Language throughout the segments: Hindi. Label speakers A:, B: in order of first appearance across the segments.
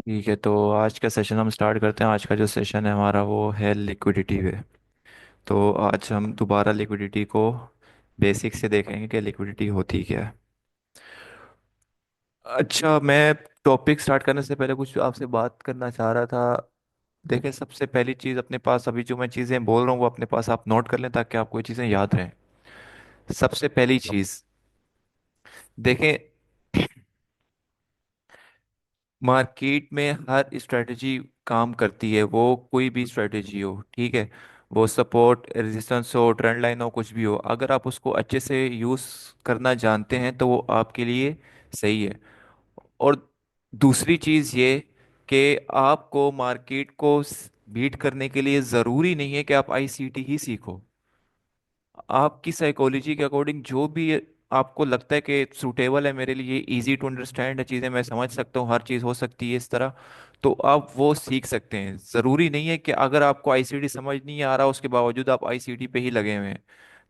A: ठीक है, तो आज का सेशन हम स्टार्ट करते हैं। आज का जो सेशन है हमारा वो है लिक्विडिटी पे। तो आज हम दोबारा लिक्विडिटी को बेसिक से देखेंगे कि लिक्विडिटी होती क्या है। अच्छा, मैं टॉपिक स्टार्ट करने से पहले कुछ आपसे बात करना चाह रहा था। देखें, सबसे पहली चीज़ अपने पास अभी जो मैं चीज़ें बोल रहा हूँ वो अपने पास आप नोट कर लें ताकि आपको ये चीज़ें याद रहें। सबसे पहली चीज़ देखें, मार्केट में हर स्ट्रेटजी काम करती है, वो कोई भी स्ट्रेटजी हो, ठीक है। वो सपोर्ट रेजिस्टेंस हो, ट्रेंड लाइन हो, कुछ भी हो, अगर आप उसको अच्छे से यूज़ करना जानते हैं तो वो आपके लिए सही है। और दूसरी चीज़ ये कि आपको मार्केट को बीट करने के लिए ज़रूरी नहीं है कि आप आईसीटी ही सीखो। आपकी साइकोलॉजी के अकॉर्डिंग जो भी आपको लगता है कि सूटेबल है मेरे लिए, इजी टू अंडरस्टैंड है, चीज़ें मैं समझ सकता हूँ, हर चीज़ हो सकती है इस तरह, तो आप वो सीख सकते हैं। ज़रूरी नहीं है कि अगर आपको आईसीटी समझ नहीं आ रहा उसके बावजूद आप आईसीटी पे ही लगे हुए हैं।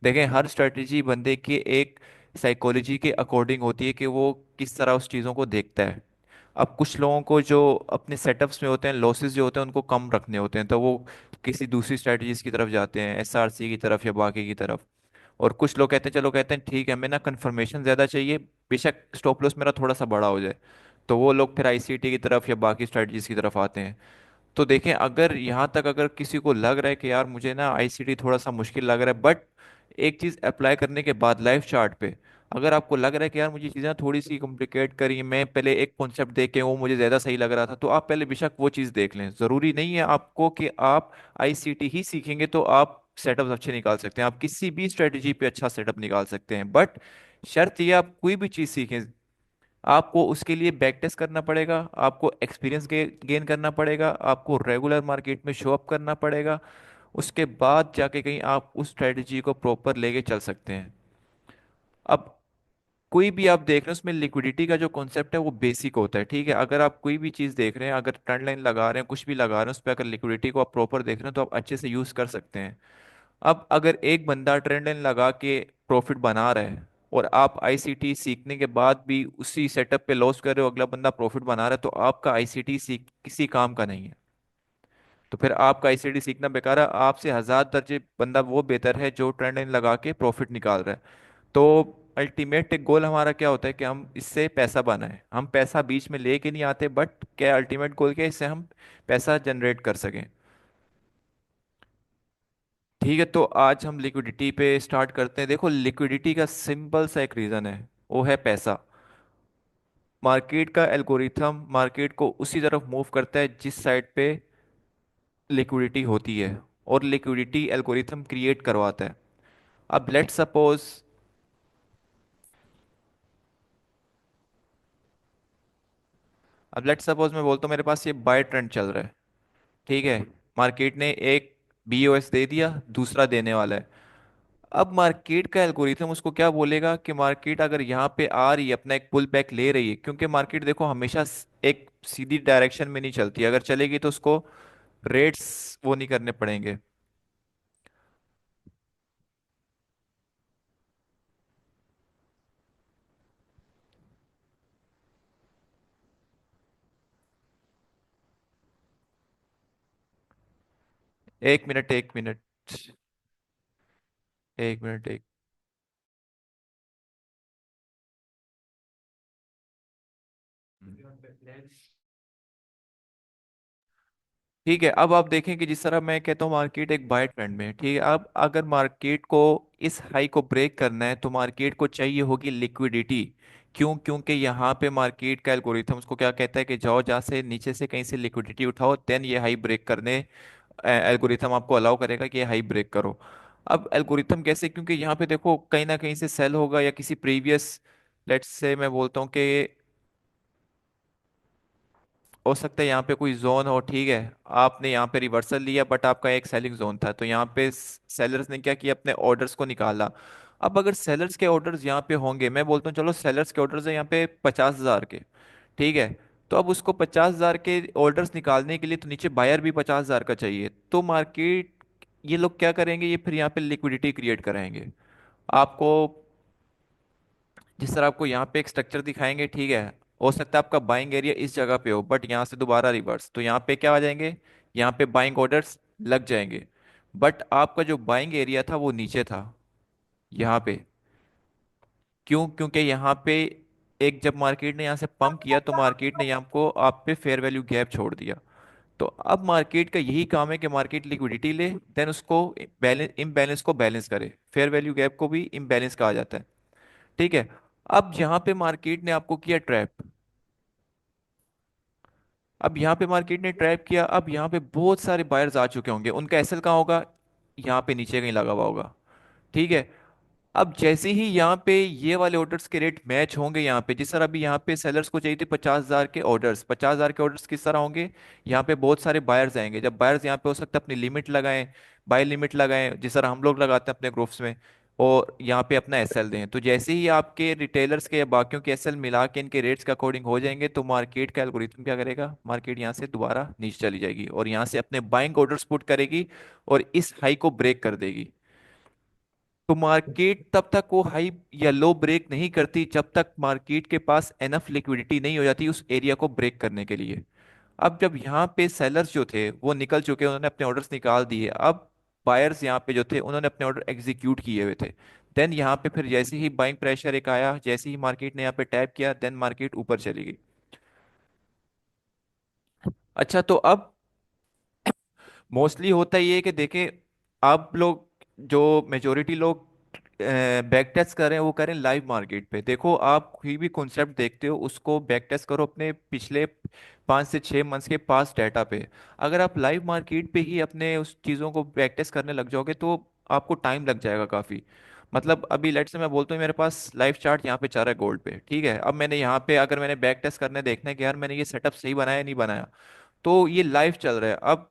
A: देखें, हर स्ट्रेटजी बंदे की एक साइकोलॉजी के अकॉर्डिंग होती है कि वो किस तरह उस चीज़ों को देखता है। अब कुछ लोगों को जो अपने सेटअप्स में होते हैं, लॉसेस जो होते हैं उनको कम रखने होते हैं, तो वो किसी दूसरी स्ट्रेटजीज की तरफ जाते हैं, एसआरसी की तरफ या बाकी की तरफ। और कुछ लोग कहते हैं, चलो कहते हैं ठीक है हमें ना कंफर्मेशन ज़्यादा चाहिए, बेशक स्टॉप लॉस मेरा थोड़ा सा बड़ा हो जाए, तो वो लोग फिर आईसीटी की तरफ या बाकी स्ट्रेटजीज की तरफ आते हैं। तो देखें, अगर यहाँ तक अगर किसी को लग रहा है कि यार मुझे ना आईसीटी थोड़ा सा मुश्किल लग रहा है, बट एक चीज़ अप्लाई करने के बाद लाइफ चार्ट पे अगर आपको लग रहा है कि यार मुझे चीज़ें थोड़ी सी कॉम्प्लिकेट करी, मैं पहले एक कॉन्सेप्ट देख के वो मुझे ज़्यादा सही लग रहा था, तो आप पहले बेशक वो चीज़ देख लें। ज़रूरी नहीं है आपको कि आप आईसीटी ही सीखेंगे तो आप सेटअप अच्छे निकाल सकते हैं। आप किसी भी स्ट्रेटजी पे अच्छा सेटअप निकाल सकते हैं, बट शर्त ये आप कोई भी चीज़ सीखें, आपको उसके लिए बैक टेस्ट करना पड़ेगा, आपको एक्सपीरियंस गेन करना पड़ेगा, आपको रेगुलर मार्केट में शो अप करना पड़ेगा। उसके बाद जाके कहीं आप उस स्ट्रेटजी को प्रॉपर लेके चल सकते हैं। अब कोई भी आप देख रहे हैं उसमें लिक्विडिटी का जो कॉन्सेप्ट है वो बेसिक होता है, ठीक है। अगर आप कोई भी चीज़ देख रहे हैं, अगर ट्रेंड लाइन लगा रहे हैं, कुछ भी लगा रहे हैं, उस पर अगर लिक्विडिटी को आप प्रॉपर देख रहे हैं तो आप अच्छे से यूज़ कर सकते हैं। अब अगर एक बंदा ट्रेंड लाइन लगा के प्रॉफिट बना रहा है और आप आईसीटी सीखने के बाद भी उसी सेटअप पे लॉस कर रहे हो, अगला बंदा प्रॉफिट बना रहा है, तो आपका आईसीटी सीख किसी काम का नहीं है। तो फिर आपका आईसीटी सीखना बेकार है। आपसे हजार दर्जे बंदा वो बेहतर है जो ट्रेंड लाइन लगा के प्रॉफिट निकाल रहा है। तो अल्टीमेट गोल हमारा क्या होता है कि हम इससे पैसा बनाएं, हम पैसा बीच में लेके नहीं आते, बट क्या अल्टीमेट गोल क्या है, इससे हम पैसा जनरेट कर सकें। ठीक है, तो आज हम लिक्विडिटी पे स्टार्ट करते हैं। देखो, लिक्विडिटी का सिंपल सा एक रीज़न है, वो है पैसा। मार्केट का एल्गोरिथम मार्केट को उसी तरफ मूव करता है जिस साइड पे लिक्विडिटी होती है, और लिक्विडिटी एल्गोरिथम क्रिएट करवाता है। अब लेट सपोज, मैं बोलता हूँ मेरे पास ये बाय ट्रेंड चल रहा है, ठीक है। मार्केट ने एक बीओएस दे दिया, दूसरा देने वाला है। अब मार्केट का एल्गोरिथम उसको क्या बोलेगा कि मार्केट अगर यहाँ पे आ रही है, अपना एक पुल बैक ले रही है, क्योंकि मार्केट देखो हमेशा एक सीधी डायरेक्शन में नहीं चलती, अगर चलेगी तो उसको रेट्स वो नहीं करने पड़ेंगे। 1 मिनट, 1 मिनट, 1 मिनट, एक। ठीक है, अब आप देखें कि जिस तरह मैं कहता हूँ मार्केट एक बाय ट्रेंड में है, ठीक है। अब अगर मार्केट को इस हाई को ब्रेक करना है तो मार्केट को चाहिए होगी लिक्विडिटी। क्यों? क्योंकि यहाँ पे मार्केट का एल्गोरिथम उसको क्या कहता है कि जाओ जहाँ से नीचे से कहीं से लिक्विडिटी उठाओ, देन ये हाई ब्रेक करने एल्गोरिथम आपको अलाउ करेगा कि ये हाई ब्रेक करो। अब एल्गोरिथम कैसे? क्योंकि यहाँ पे देखो कहीं ना कहीं से सेल होगा या किसी प्रीवियस, लेट्स से मैं बोलता हूँ कि हो सकता है यहाँ पे कोई जोन हो, ठीक है। आपने यहाँ पे रिवर्सल लिया बट आपका एक सेलिंग जोन था, तो यहाँ पे सेलर्स ने क्या किया, अपने ऑर्डर्स को निकाला। अब अगर सेलर्स के ऑर्डर्स यहाँ पे होंगे, मैं बोलता हूँ चलो सेलर्स के ऑर्डर्स है यहाँ पे 50,000 के, ठीक है। तो अब उसको 50,000 के ऑर्डर्स निकालने के लिए तो नीचे बायर भी 50,000 का चाहिए, तो मार्केट ये लोग क्या करेंगे, ये फिर यहाँ पे लिक्विडिटी क्रिएट कराएंगे आपको। जिस तरह आपको यहाँ पे एक स्ट्रक्चर दिखाएंगे, ठीक है। हो सकता है आपका बाइंग एरिया इस जगह पे हो, बट यहाँ से दोबारा रिवर्स, तो यहाँ पे क्या आ जाएंगे, यहाँ पे बाइंग ऑर्डर्स लग जाएंगे। बट आपका जो बाइंग एरिया था वो नीचे था यहाँ पे। क्यों? क्योंकि यहाँ पे एक जब मार्केट ने यहाँ से पंप किया तो मार्केट ने यहाँ को आप पे फेयर वैल्यू गैप छोड़ दिया। तो अब मार्केट का यही काम है कि मार्केट लिक्विडिटी ले, देन उसको बैलेंस, इम्बैलेंस को बैलेंस करे। फेयर वैल्यू गैप को भी इम्बैलेंस कहा जाता है। ठीक है। अब यहाँ पे मार्केट ने आपको किया ट्रैप। अब यहाँ पे मार्केट ने ट्रैप किया, अब यहाँ पे बहुत सारे बायर्स आ चुके होंगे, उनका एसएल कहाँ होगा, यहाँ पे नीचे कहीं लगा हुआ होगा। ठीक है। अब जैसे ही यहाँ पे ये वाले ऑर्डर्स के रेट मैच होंगे, यहाँ पे जिस तरह अभी यहाँ पे सेलर्स को चाहिए थे 50,000 के ऑर्डर्स, 50,000 के ऑर्डर्स किस तरह होंगे, यहाँ पे बहुत सारे बायर्स आएंगे। जब बायर्स यहाँ पे हो सकता है अपनी लिमिट लगाएं, बाय लिमिट लगाएं जिस तरह हम लोग लगाते हैं अपने ग्रुप्स में, और यहाँ पे अपना एसएल दें, तो जैसे ही आपके रिटेलर्स के या बाकियों के एसएल मिला के इनके रेट्स के अकॉर्डिंग हो जाएंगे, तो मार्केट का एल्गोरिथम क्या करेगा, मार्केट यहाँ से दोबारा नीचे चली जाएगी और यहाँ से अपने बाइंग ऑर्डर्स पुट करेगी और इस हाई को ब्रेक कर देगी। तो मार्केट तब तक वो हाई या लो ब्रेक नहीं करती जब तक मार्केट के पास एनफ लिक्विडिटी नहीं हो जाती उस एरिया को ब्रेक करने के लिए। अब जब यहाँ पे सेलर्स जो थे वो निकल चुके, उन्होंने अपने ऑर्डर्स निकाल दिए, अब बायर्स यहाँ पे जो थे उन्होंने अपने ऑर्डर एग्जीक्यूट किए हुए थे। देन यहाँ पे फिर जैसे ही बाइंग प्रेशर एक आया, जैसे ही मार्केट ने यहाँ पे टैप किया, देन मार्केट ऊपर चली गई। अच्छा, तो अब मोस्टली होता ये है कि देखें, आप लोग जो मेजोरिटी लोग बैक टेस्ट कर रहे हैं वो करें लाइव मार्केट पे। देखो, आप कोई भी कॉन्सेप्ट देखते हो उसको बैक टेस्ट करो अपने पिछले 5 से 6 मंथ्स के पास डाटा पे। अगर आप लाइव मार्केट पे ही अपने उस चीज़ों को बैक टेस्ट करने लग जाओगे तो आपको टाइम लग जाएगा काफ़ी। मतलब अभी लेट्स से मैं बोलता हूँ मेरे पास लाइव चार्ट यहाँ पे चल रहा है गोल्ड पे, ठीक है, अब मैंने यहाँ पे अगर मैंने बैक टेस्ट करने देखना है कि यार मैंने ये सेटअप सही बनाया नहीं बनाया, तो ये लाइव चल रहा है। अब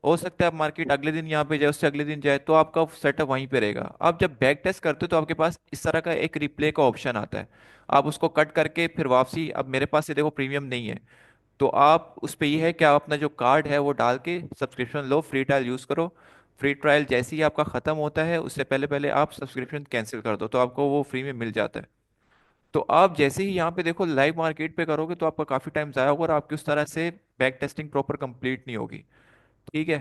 A: हो सकता है मार्केट अगले दिन यहाँ पे जाए, उससे अगले दिन जाए, तो आपका सेटअप वहीं पे रहेगा। आप जब बैक टेस्ट करते हो तो आपके पास इस तरह का एक रिप्ले का ऑप्शन आता है, आप उसको कट करके फिर वापसी, अब मेरे पास ये देखो प्रीमियम नहीं है, तो आप उस पे ये है कि आप अपना जो कार्ड है वो डाल के सब्सक्रिप्शन लो, फ्री ट्रायल यूज़ करो। फ्री ट्रायल जैसे ही आपका ख़त्म होता है उससे पहले पहले आप सब्सक्रिप्शन कैंसिल कर दो, तो आपको वो फ्री में मिल जाता है। तो आप जैसे ही यहाँ पे देखो लाइव मार्केट पे करोगे तो आपका काफ़ी टाइम ज़ाया होगा और आपकी उस तरह से बैक टेस्टिंग प्रॉपर कंप्लीट नहीं होगी। ठीक है।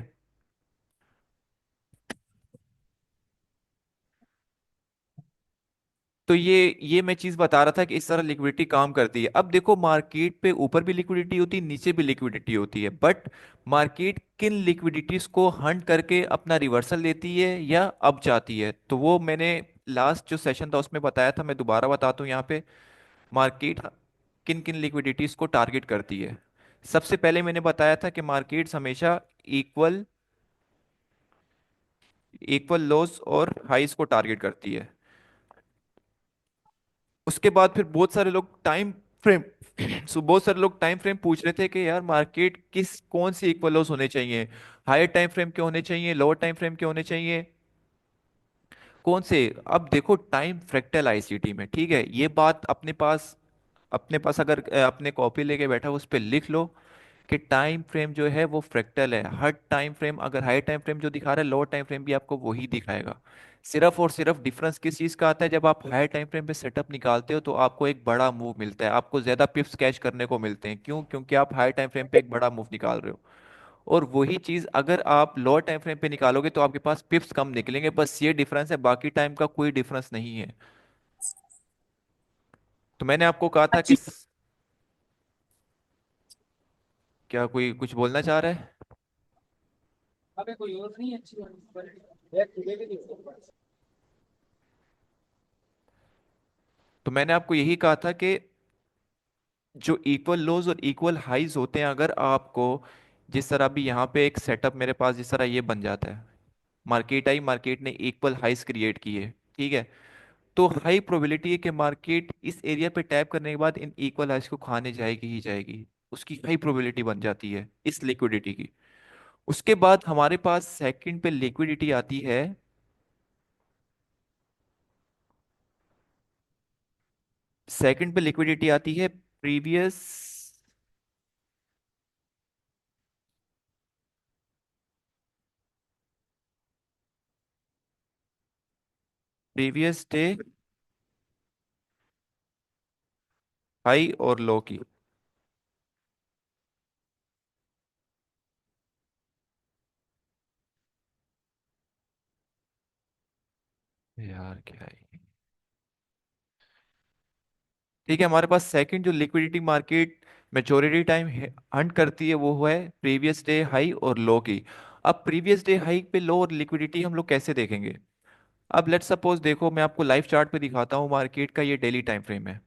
A: तो ये मैं चीज बता रहा था कि इस तरह लिक्विडिटी काम करती है। अब देखो, मार्केट पे ऊपर भी लिक्विडिटी होती है, नीचे भी लिक्विडिटी होती है, बट मार्केट किन लिक्विडिटीज को हंट करके अपना रिवर्सल लेती है या अप जाती है, तो वो मैंने लास्ट जो सेशन था उसमें बताया था, मैं दोबारा बताता हूँ यहाँ पे। मार्केट किन किन लिक्विडिटीज को टारगेट करती है। सबसे पहले मैंने बताया था कि मार्केट्स हमेशा इक्वल इक्वल लोस और हाइस को टारगेट करती है। उसके बाद फिर बहुत सारे लोग टाइम फ्रेम सो बहुत सारे लोग टाइम फ्रेम पूछ रहे थे कि यार मार्केट किस कौन से इक्वल लॉस होने चाहिए, हायर टाइम फ्रेम के होने चाहिए, लोअर टाइम फ्रेम के होने चाहिए, कौन से। अब देखो, टाइम फ्रैक्टल आईसीटी में, ठीक है, ये बात अपने पास अगर अपने कॉपी लेके बैठा हो उस पर लिख लो कि टाइम फ्रेम जो है वो फ्रैक्टल है। हर टाइम फ्रेम, अगर हाई टाइम फ्रेम जो दिखा रहा है, लोअर टाइम फ्रेम भी आपको वही दिखाएगा। सिर्फ और सिर्फ डिफरेंस किस चीज का आता है, जब आप हाई टाइम फ्रेम पे सेटअप निकालते हो तो आपको एक बड़ा मूव मिलता है, आपको ज्यादा पिप्स कैच करने को मिलते हैं। क्यों? क्योंकि आप हाई टाइम फ्रेम पे एक बड़ा मूव निकाल रहे हो। और वही चीज अगर आप लोअर टाइम फ्रेम पे निकालोगे तो आपके पास पिप्स कम निकलेंगे, बस ये डिफरेंस है, बाकी टाइम का कोई डिफरेंस नहीं है। तो मैंने आपको कहा था कि
B: अच्छी।
A: क्या कोई कुछ बोलना चाह रहा है?
B: अबे कोई और नहीं अच्छी वाली एक खुले भी नहीं।
A: तो मैंने आपको यही कहा था कि जो इक्वल लोज और इक्वल हाइज होते हैं, अगर आपको जिस तरह भी यहाँ पे एक सेटअप मेरे पास जिस तरह ये बन जाता है, मार्केट आई, मार्केट ने इक्वल हाइज क्रिएट किए, ठीक है, तो हाई प्रोबेबिलिटी है कि मार्केट इस एरिया पे टैप करने के बाद इन इक्वल हाइज को खाने जाएगी ही जाएगी। उसकी हाई प्रोबेबिलिटी बन जाती है इस लिक्विडिटी की। उसके बाद हमारे पास सेकंड पे लिक्विडिटी आती है। सेकंड पे लिक्विडिटी आती है प्रीवियस प्रीवियस डे हाई और लो की। यार क्या है। ठीक है, हमारे पास सेकंड जो liquidity market maturity time Hunt करती है वो है प्रीवियस डे हाई और लो की। अब प्रीवियस डे हाई पे लो और लिक्विडिटी हम लोग कैसे देखेंगे। अब लेट्स सपोज देखो, मैं आपको लाइव चार्ट पे दिखाता हूँ मार्केट का, ये डेली टाइम फ्रेम है।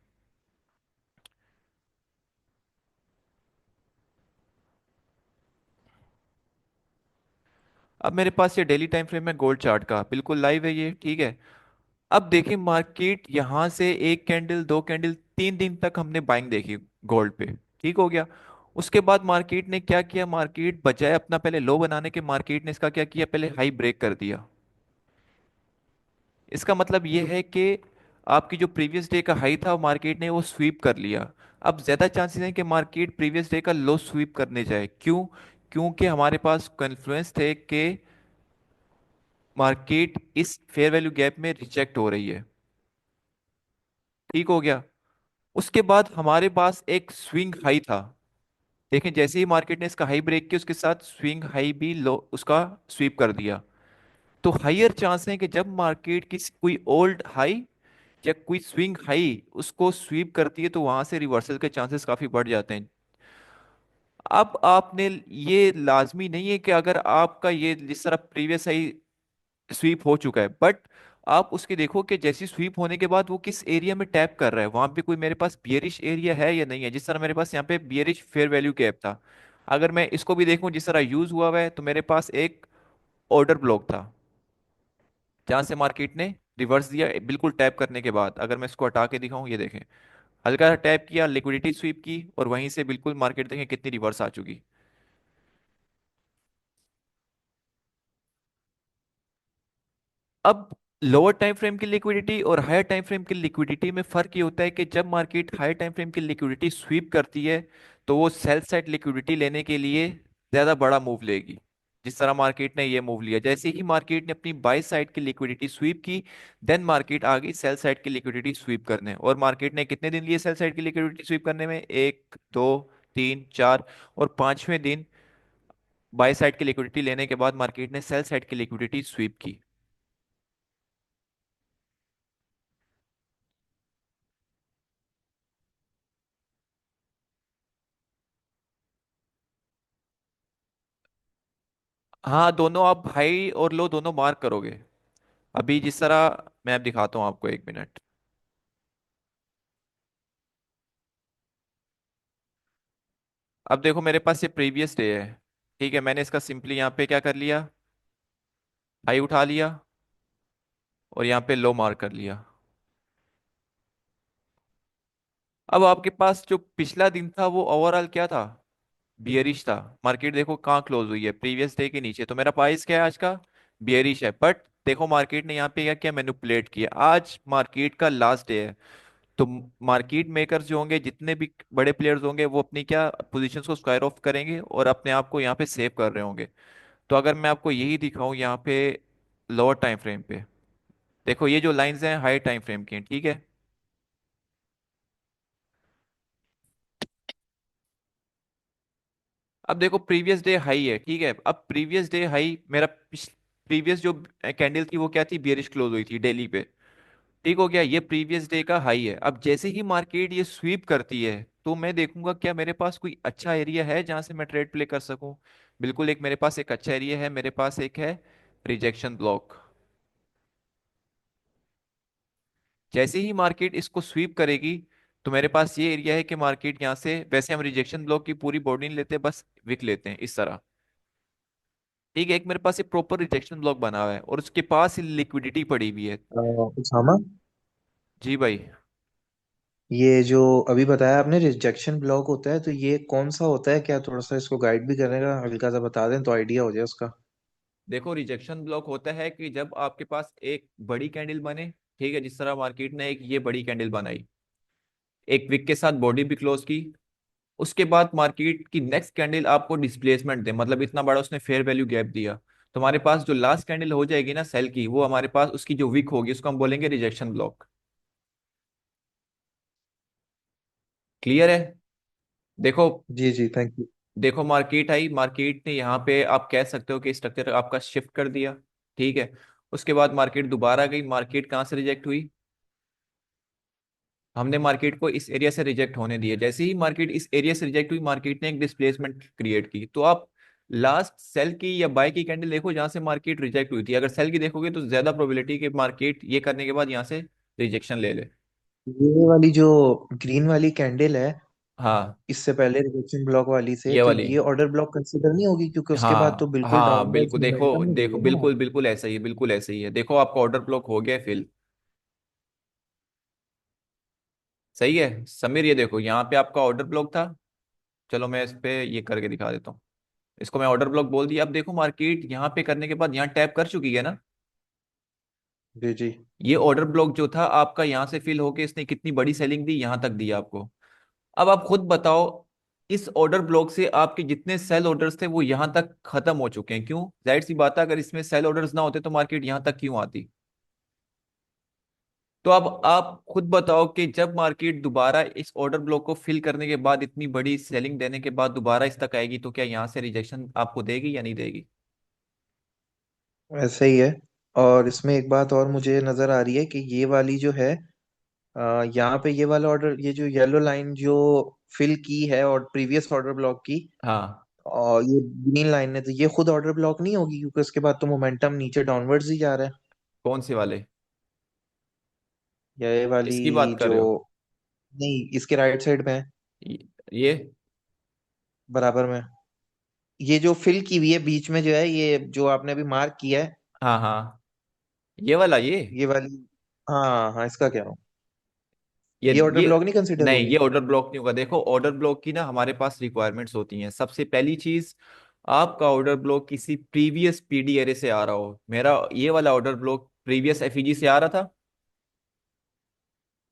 A: अब मेरे पास ये डेली टाइम फ्रेम है गोल्ड चार्ट का, बिल्कुल लाइव है ये, ठीक है। अब देखिए मार्केट यहां से एक कैंडल, दो कैंडल, 3 दिन तक हमने बाइंग देखी गोल्ड पे, ठीक हो गया। उसके बाद मार्केट ने क्या किया, मार्केट बजाय अपना पहले लो बनाने के, मार्केट ने इसका क्या किया, पहले हाई ब्रेक कर दिया। इसका मतलब ये है कि आपकी जो प्रीवियस डे का हाई था मार्केट ने वो स्वीप कर लिया। अब ज्यादा चांसेस हैं कि मार्केट प्रीवियस डे का लो स्वीप करने जाए, क्यों? क्योंकि हमारे पास कॉन्फ्लुएंस थे कि मार्केट इस फेयर वैल्यू गैप में रिजेक्ट हो रही है, ठीक हो गया। उसके बाद हमारे पास एक स्विंग हाई था। देखें जैसे ही मार्केट ने इसका हाई ब्रेक किया, उसके साथ स्विंग हाई भी लो उसका स्वीप कर दिया। तो हायर चांस है कि जब मार्केट की कोई ओल्ड हाई या कोई स्विंग हाई उसको स्वीप करती है तो वहां से रिवर्सल के चांसेस काफी बढ़ जाते हैं। अब आपने, ये लाजमी नहीं है कि अगर आपका ये जिस तरह प्रीवियस हाई स्वीप हो चुका है, बट आप उसके देखो कि जैसी स्वीप होने के बाद वो किस एरिया में टैप कर रहा है, वहां पे कोई मेरे पास बियरिश एरिया है या नहीं है। जिस तरह मेरे पास यहाँ पे बियरिश फेयर वैल्यू गैप था, अगर मैं इसको भी देखूं जिस तरह यूज हुआ है, तो मेरे पास एक ऑर्डर ब्लॉक था जहां से मार्केट ने रिवर्स दिया बिल्कुल टैप करने के बाद। अगर मैं इसको हटा के दिखाऊं, ये देखें, हल्का सा टैप किया, लिक्विडिटी स्वीप की, और वहीं से बिल्कुल मार्केट देखें कितनी रिवर्स आ चुकी। अब लोअर टाइम फ्रेम की लिक्विडिटी और हायर टाइम फ्रेम की लिक्विडिटी में फर्क ये होता है कि जब मार्केट हायर टाइम फ्रेम की लिक्विडिटी स्वीप करती है तो वो सेल साइड लिक्विडिटी लेने के लिए ज्यादा बड़ा मूव लेगी। जिस तरह मार्केट ने ये मूव लिया, जैसे ही मार्केट ने अपनी बाई साइड की लिक्विडिटी स्वीप की, देन मार्केट आ गई सेल साइड की लिक्विडिटी स्वीप करने। और मार्केट ने कितने दिन लिए सेल साइड की लिक्विडिटी स्वीप करने में, एक, दो, तीन, चार, और पांचवें दिन बाई साइड की लिक्विडिटी लेने के बाद मार्केट ने सेल साइड की लिक्विडिटी स्वीप की। हाँ, दोनों आप हाई और लो दोनों मार्क करोगे। अभी जिस तरह मैं अब दिखाता हूँ आपको, 1 मिनट। अब देखो मेरे पास ये प्रीवियस डे है, ठीक है, मैंने इसका सिंपली यहाँ पे क्या कर लिया, हाई उठा लिया और यहाँ पे लो मार्क कर लिया। अब आपके पास जो पिछला दिन था वो ओवरऑल क्या था, बियरिश था। मार्केट देखो कहाँ क्लोज हुई है, प्रीवियस डे के नीचे। तो मेरा प्राइस क्या है आज का, बियरिश है। बट देखो मार्केट ने यहाँ पे क्या किया, मैनिपुलेट किया। आज मार्केट का लास्ट डे है, तो मार्केट मेकर्स जो होंगे, जितने भी बड़े प्लेयर्स होंगे, वो अपनी क्या पोजीशंस को स्क्वायर ऑफ करेंगे और अपने आप को यहाँ पे सेव कर रहे होंगे। तो अगर मैं आपको यही दिखाऊं यहाँ पे लोअर टाइम फ्रेम पे, देखो ये जो लाइंस हैं हाई टाइम फ्रेम की हैं, ठीक है। अब देखो प्रीवियस डे हाई है, ठीक है। अब प्रीवियस डे हाई मेरा, प्रीवियस जो कैंडल थी वो क्या थी, बियरिश क्लोज हुई थी डेली पे, ठीक हो गया। ये प्रीवियस डे का हाई है। अब जैसे ही मार्केट ये स्वीप करती है तो मैं देखूंगा क्या मेरे पास कोई अच्छा एरिया है जहां से मैं ट्रेड प्ले कर सकूं। बिल्कुल, एक मेरे पास एक अच्छा एरिया है, मेरे पास एक है रिजेक्शन ब्लॉक। जैसे ही मार्केट इसको स्वीप करेगी तो मेरे पास ये एरिया है कि मार्केट यहाँ से, वैसे हम रिजेक्शन ब्लॉक की पूरी बॉडी नहीं लेते, बस विक लेते हैं इस तरह, ठीक है। एक मेरे पास एक प्रॉपर रिजेक्शन ब्लॉक बना हुआ है और उसके पास लिक्विडिटी पड़ी हुई है।
B: उसामा,
A: जी भाई।
B: ये जो अभी बताया आपने रिजेक्शन ब्लॉक होता है, तो ये कौन सा होता है? क्या थोड़ा सा इसको गाइड भी करने का हल्का सा बता दें तो आइडिया हो जाए उसका।
A: देखो रिजेक्शन ब्लॉक होता है कि जब आपके पास एक बड़ी कैंडल बने, ठीक है, जिस तरह मार्केट ने एक ये बड़ी कैंडल बनाई, एक विक के साथ बॉडी भी क्लोज की, उसके बाद मार्केट की नेक्स्ट कैंडल आपको डिस्प्लेसमेंट दे, मतलब इतना बड़ा उसने फेयर वैल्यू गैप दिया, तो हमारे पास जो लास्ट कैंडल हो जाएगी ना सेल की, वो हमारे पास उसकी जो विक होगी उसको हम बोलेंगे रिजेक्शन ब्लॉक। क्लियर है? देखो,
B: जी जी, थैंक यू।
A: देखो मार्केट आई, मार्केट ने यहाँ पे आप कह सकते हो कि स्ट्रक्चर आपका शिफ्ट कर दिया। ठीक है। उसके बाद मार्केट दोबारा गई, मार्केट कहाँ से रिजेक्ट हुई? हमने मार्केट को इस एरिया से रिजेक्ट होने दिया। जैसे ही मार्केट इस एरिया से रिजेक्ट हुई, मार्केट ने एक डिस्प्लेसमेंट क्रिएट की। तो आप लास्ट सेल की या बाय की कैंडल देखो जहां से मार्केट रिजेक्ट हुई थी। अगर सेल की देखोगे तो ज्यादा प्रोबेबिलिटी कि मार्केट ये करने के बाद यहाँ से रिजेक्शन ले ले।
B: ये वाली जो ग्रीन वाली कैंडल है,
A: हाँ,
B: इससे पहले रिजेक्शन ब्लॉक वाली से,
A: ये
B: तो
A: वाली।
B: ये ऑर्डर ब्लॉक कंसिडर नहीं होगी, क्योंकि उसके बाद तो
A: हाँ
B: बिल्कुल
A: हाँ,
B: डाउनवर्ड्स
A: बिल्कुल। देखो
B: मोमेंटम में गई
A: देखो,
B: है ना।
A: बिल्कुल बिल्कुल ऐसा ही है, बिल्कुल ऐसा ही है। देखो आपका ऑर्डर ब्लॉक हो गया फिल। सही है समीर, ये देखो यहाँ पे आपका ऑर्डर ब्लॉक था। चलो मैं इस पे ये करके दिखा देता हूँ। इसको मैं ऑर्डर ब्लॉक बोल दिया। अब देखो मार्केट यहाँ पे करने के बाद यहाँ टैप कर चुकी है ना।
B: जी जी।
A: ये ऑर्डर ब्लॉक जो था आपका यहाँ से फिल होके इसने कितनी बड़ी सेलिंग दी, यहाँ तक दी आपको। अब आप खुद बताओ, इस ऑर्डर ब्लॉक से आपके जितने सेल ऑर्डर्स थे वो यहाँ तक खत्म हो चुके हैं। क्यों? जाहिर सी बात है, अगर इसमें सेल ऑर्डर्स ना होते तो मार्केट यहाँ तक क्यों आती? तो अब आप खुद बताओ कि जब मार्केट दोबारा इस ऑर्डर ब्लॉक को फिल करने के बाद इतनी बड़ी सेलिंग देने के बाद दोबारा इस तक आएगी तो क्या यहाँ से रिजेक्शन आपको देगी या नहीं देगी?
B: ऐसा ही है। और इसमें एक बात और मुझे नजर आ रही है कि ये वाली जो है, यहाँ पे ये वाला ऑर्डर, ये जो येलो लाइन जो फिल की है और प्रीवियस ऑर्डर ब्लॉक की,
A: हाँ।
B: और ये ग्रीन लाइन है, तो ये खुद ऑर्डर ब्लॉक नहीं होगी, क्योंकि उसके बाद तो मोमेंटम नीचे डाउनवर्ड्स ही जा रहा है।
A: कौन से वाले?
B: ये वाली
A: इसकी बात कर
B: जो,
A: रहे हो?
B: नहीं, इसके राइट साइड में है,
A: ये।
B: बराबर में। ये जो फिल की हुई है बीच में जो है, ये जो आपने अभी मार्क किया है,
A: हाँ हाँ, ये वाला ये।
B: ये वाली। हाँ हाँ, इसका क्या हो,
A: ये
B: ये ऑर्डर
A: ये
B: ब्लॉक नहीं कंसिडर
A: नहीं,
B: होगी?
A: ये ऑर्डर ब्लॉक नहीं होगा। देखो ऑर्डर ब्लॉक की ना हमारे पास रिक्वायरमेंट्स होती हैं। सबसे पहली चीज, आपका ऑर्डर ब्लॉक किसी प्रीवियस पीडी एरे से आ रहा हो। मेरा ये वाला ऑर्डर ब्लॉक प्रीवियस एफईजी से आ रहा था।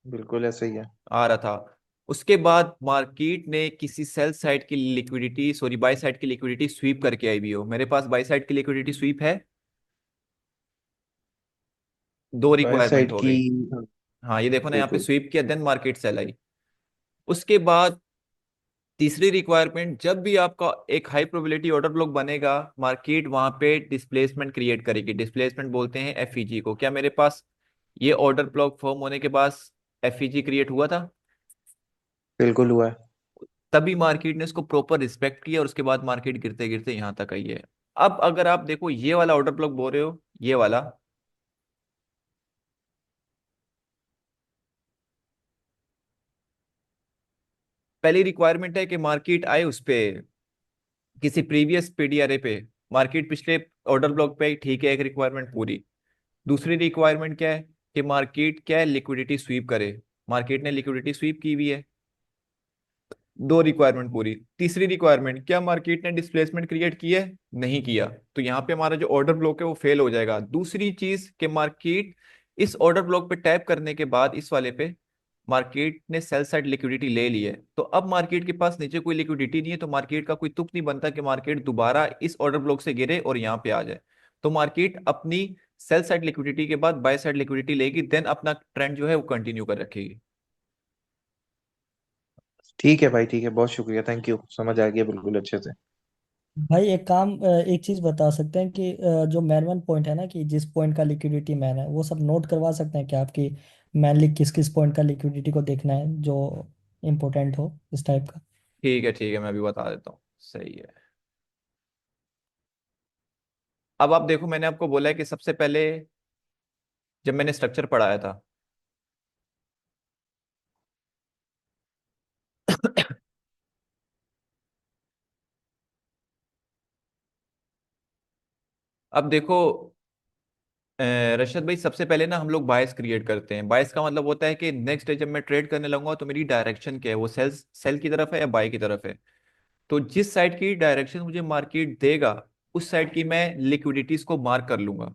B: बिल्कुल ऐसे ही है।
A: आ रहा था। उसके बाद मार्केट ने किसी सेल साइड की लिक्विडिटी, सॉरी बाय साइड की लिक्विडिटी स्वीप करके आई भी हो। मेरे पास बाय साइड की लिक्विडिटी स्वीप है। दो
B: बाय
A: रिक्वायरमेंट
B: साइड
A: हो
B: की।
A: गई।
B: हाँ,
A: हाँ ये देखो ना, यहाँ पे
B: बिल्कुल।
A: स्वीप किया, देन मार्केट सेल आई। उसके बाद तीसरी रिक्वायरमेंट, जब भी आपका एक हाई प्रोबेबिलिटी ऑर्डर ब्लॉक बनेगा, मार्केट वहां पे डिस्प्लेसमेंट क्रिएट करेगी। डिस्प्लेसमेंट बोलते हैं एफईजी को। क्या मेरे पास ये ऑर्डर ब्लॉक फॉर्म होने के बाद एफईजी क्रिएट हुआ था?
B: बिल्कुल हुआ है।
A: तभी मार्केट ने इसको प्रॉपर रिस्पेक्ट किया और उसके बाद मार्केट गिरते गिरते यहां तक आई है। अब अगर आप देखो ये वाला ऑर्डर ब्लॉक बोल रहे हो, ये वाला, पहली रिक्वायरमेंट है कि मार्केट आए उस पे, किसी प्रीवियस पीडीआरए पे। मार्केट पिछले ऑर्डर ब्लॉक पे आई, ठीक है, एक रिक्वायरमेंट पूरी। दूसरी रिक्वायरमेंट क्या है? कि मार्केट क्या है, लिक्विडिटी स्वीप करे। मार्केट ने लिक्विडिटी स्वीप की हुई है। दो रिक्वायरमेंट पूरी। तीसरी रिक्वायरमेंट, क्या मार्केट ने डिस्प्लेसमेंट क्रिएट किया है? नहीं किया। तो यहाँ पे हमारा जो ऑर्डर ब्लॉक है वो फेल हो जाएगा। दूसरी चीज कि मार्केट इस ऑर्डर ब्लॉक पे टैप करने के बाद इस वाले पे मार्केट ने सेल साइड लिक्विडिटी ले ली है। तो अब मार्केट के पास नीचे कोई लिक्विडिटी नहीं है, तो मार्केट का कोई तुक नहीं बनता कि मार्केट दोबारा इस ऑर्डर ब्लॉक से गिरे और यहाँ पे आ जाए। तो मार्केट अपनी सेल साइड लिक्विडिटी के बाद बाय साइड लिक्विडिटी लेगी, देन अपना ट्रेंड जो है वो कंटिन्यू कर रखेगी।
B: ठीक है भाई, ठीक है, बहुत शुक्रिया, थैंक यू, समझ आ गया बिल्कुल अच्छे से।
C: भाई एक काम, एक चीज बता सकते हैं कि जो मैन वन पॉइंट है ना, कि जिस पॉइंट का लिक्विडिटी मैन है, वो सब नोट करवा सकते हैं क्या आपकी? मैनली किस किस पॉइंट का लिक्विडिटी को देखना है जो इम्पोर्टेंट हो इस टाइप का।
A: ठीक है, मैं अभी बता देता हूँ। सही है। अब आप देखो, मैंने आपको बोला है कि सबसे पहले जब मैंने स्ट्रक्चर पढ़ाया था, अब देखो रशद भाई, सबसे पहले ना हम लोग बायस क्रिएट करते हैं। बायस का मतलब होता है कि नेक्स्ट डे जब मैं ट्रेड करने लगूंगा तो मेरी डायरेक्शन क्या है, वो सेल सेल की तरफ है या बाय की तरफ है। तो जिस साइड की डायरेक्शन मुझे मार्केट देगा, उस साइड की मैं लिक्विडिटीज को मार्क कर लूंगा।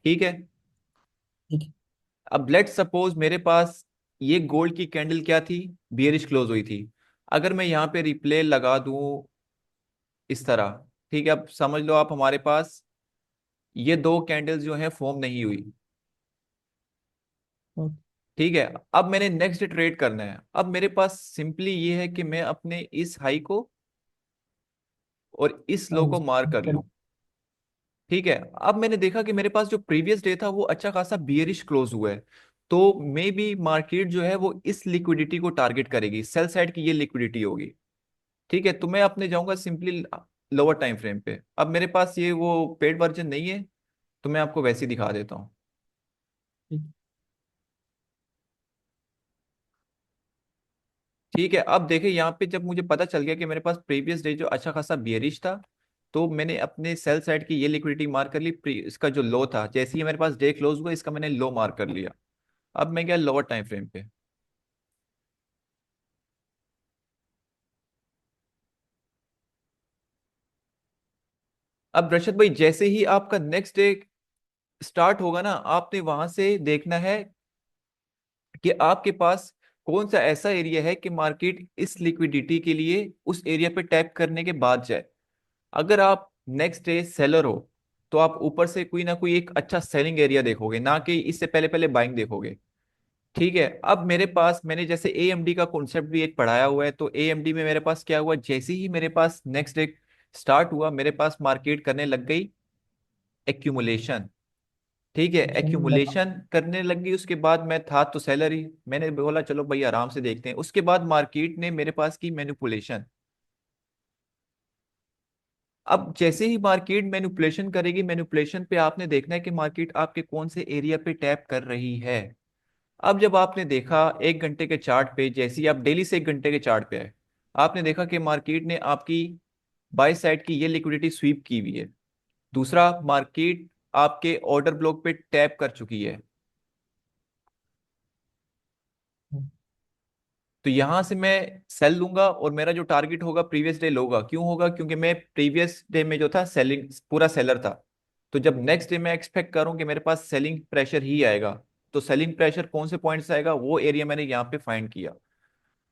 A: ठीक है।
C: ठीक है।
A: अब लेट सपोज मेरे पास ये गोल्ड की कैंडल क्या थी, बियरिश क्लोज हुई थी। अगर मैं यहाँ पे रिप्ले लगा दूं इस तरह, ठीक है, अब समझ लो आप हमारे पास ये दो कैंडल्स जो हैं फॉर्म नहीं हुई। ठीक है। अब मैंने नेक्स्ट डे ट्रेड करना है। अब मेरे पास सिंपली ये है कि मैं अपने इस हाई को और इस लो को मार कर लूं। ठीक है। अब मैंने देखा कि मेरे पास जो प्रीवियस डे था वो अच्छा खासा बियरिश क्लोज हुआ है, तो मे बी मार्केट जो है वो इस लिक्विडिटी को टारगेट करेगी, सेल साइड की ये लिक्विडिटी होगी। ठीक है, तो मैं अपने जाऊंगा सिंपली लोअर टाइम फ्रेम पे। अब मेरे पास ये वो पेड वर्जन नहीं है, तो मैं आपको वैसे ही दिखा देता हूँ। ठीक है, अब देखिए यहाँ पे जब मुझे पता चल गया कि मेरे पास प्रीवियस डे जो अच्छा खासा बियरिश था, तो मैंने अपने सेल साइड की ये लिक्विडिटी मार कर ली। इसका जो लो था, जैसे ही मेरे पास डे क्लोज हुआ, इसका मैंने लो मार कर लिया। अब मैं गया लोअर टाइम फ्रेम पे। अब रशद भाई, जैसे ही आपका नेक्स्ट डे स्टार्ट होगा ना, आपने वहां से देखना है कि आपके पास कौन सा ऐसा एरिया है कि मार्केट इस लिक्विडिटी के लिए उस एरिया पे टैप करने के बाद जाए। अगर आप नेक्स्ट डे सेलर हो, तो आप ऊपर से कोई ना कोई एक अच्छा सेलिंग एरिया देखोगे, ना कि इससे पहले पहले बाइंग देखोगे। ठीक है। अब मेरे पास, मैंने जैसे एएमडी का कॉन्सेप्ट भी एक पढ़ाया हुआ है, तो एएमडी में मेरे पास क्या हुआ, जैसे ही मेरे पास नेक्स्ट डे स्टार्ट हुआ, मेरे पास मार्केट करने लग गई एक्यूमुलेशन। ठीक है, एक्यूमुलेशन करने लग गई। उसके बाद मैं था तो सैलरी, मैंने बोला चलो भाई आराम से देखते हैं। उसके बाद मार्केट ने मेरे पास की मैनिपुलेशन। अब जैसे ही मार्केट मैनिपुलेशन करेगी, मैनिपुलेशन पे आपने देखना है कि मार्केट आपके कौन से एरिया पे टैप कर रही है। अब जब आपने देखा 1 घंटे के चार्ट पे, जैसे ही आप डेली से 1 घंटे के चार्ट पे आए, आपने देखा कि मार्केट ने आपकी बाय साइड की ये लिक्विडिटी स्वीप की हुई है। दूसरा, मार्केट आपके ऑर्डर ब्लॉक पे टैप कर चुकी है। तो यहां से मैं सेल लूंगा, और मेरा जो टारगेट होगा प्रीवियस डे लोगा। क्यों होगा? क्योंकि मैं प्रीवियस डे में जो था सेलिंग पूरा सेलर था। तो जब नेक्स्ट डे मैं एक्सपेक्ट करूं कि मेरे पास सेलिंग प्रेशर ही आएगा, तो सेलिंग प्रेशर कौन से पॉइंट से आएगा, वो एरिया मैंने यहाँ पे फाइंड किया।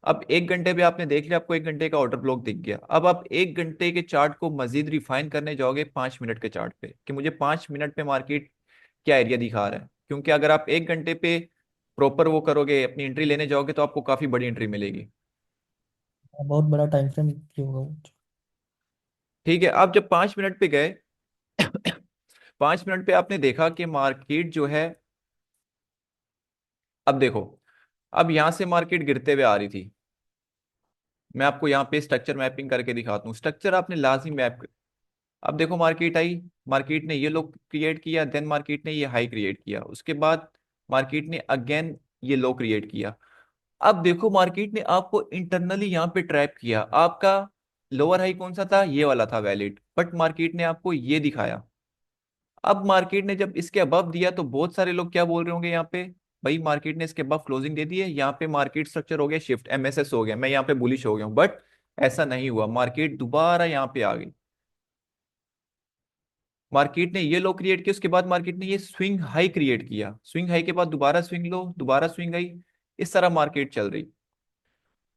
A: अब 1 घंटे पे आपने देख लिया, आपको 1 घंटे का ऑर्डर ब्लॉक दिख गया। अब आप 1 घंटे के चार्ट को मजीद रिफाइन करने जाओगे 5 मिनट के चार्ट पे, कि मुझे 5 मिनट पे मार्केट क्या एरिया दिखा रहा है। क्योंकि अगर आप 1 घंटे पे प्रॉपर वो करोगे, अपनी एंट्री लेने जाओगे, तो आपको काफी बड़ी एंट्री मिलेगी।
C: बहुत बड़ा टाइम फ्रेम भी होगा वो।
A: ठीक है। आप जब 5 मिनट पे गए 5 मिनट पे आपने देखा कि मार्केट जो है, अब देखो, अब यहां से मार्केट गिरते हुए आ रही थी। मैं आपको यहाँ पे स्ट्रक्चर मैपिंग करके दिखाता हूँ। स्ट्रक्चर आपने लाजमी मैप। अब देखो, मार्केट आई, मार्केट ने ये लो क्रिएट किया, देन मार्केट ने ये हाई क्रिएट किया, उसके बाद मार्केट ने अगेन ये लो क्रिएट किया। अब देखो, मार्केट ने आपको इंटरनली यहाँ पे ट्रैप किया। आपका लोअर हाई कौन सा था? ये वाला था वैलिड, बट मार्केट ने आपको ये दिखाया। अब मार्केट ने जब इसके अबव दिया, तो बहुत सारे लोग क्या बोल रहे होंगे यहाँ पे, भाई मार्केट ने इसके अबव क्लोजिंग दे दी है, यहाँ पे मार्केट स्ट्रक्चर हो गया शिफ्ट, एमएसएस हो गया, मैं यहाँ पे बुलिश हो गया हूँ। बट ऐसा नहीं हुआ, मार्केट दोबारा यहाँ पे आ गई। मार्केट ने ये लो क्रिएट किया, उसके बाद मार्केट ने ये स्विंग हाई क्रिएट किया, स्विंग हाई के बाद दोबारा स्विंग लो, दोबारा स्विंग हाई। इस तरह मार्केट चल रही।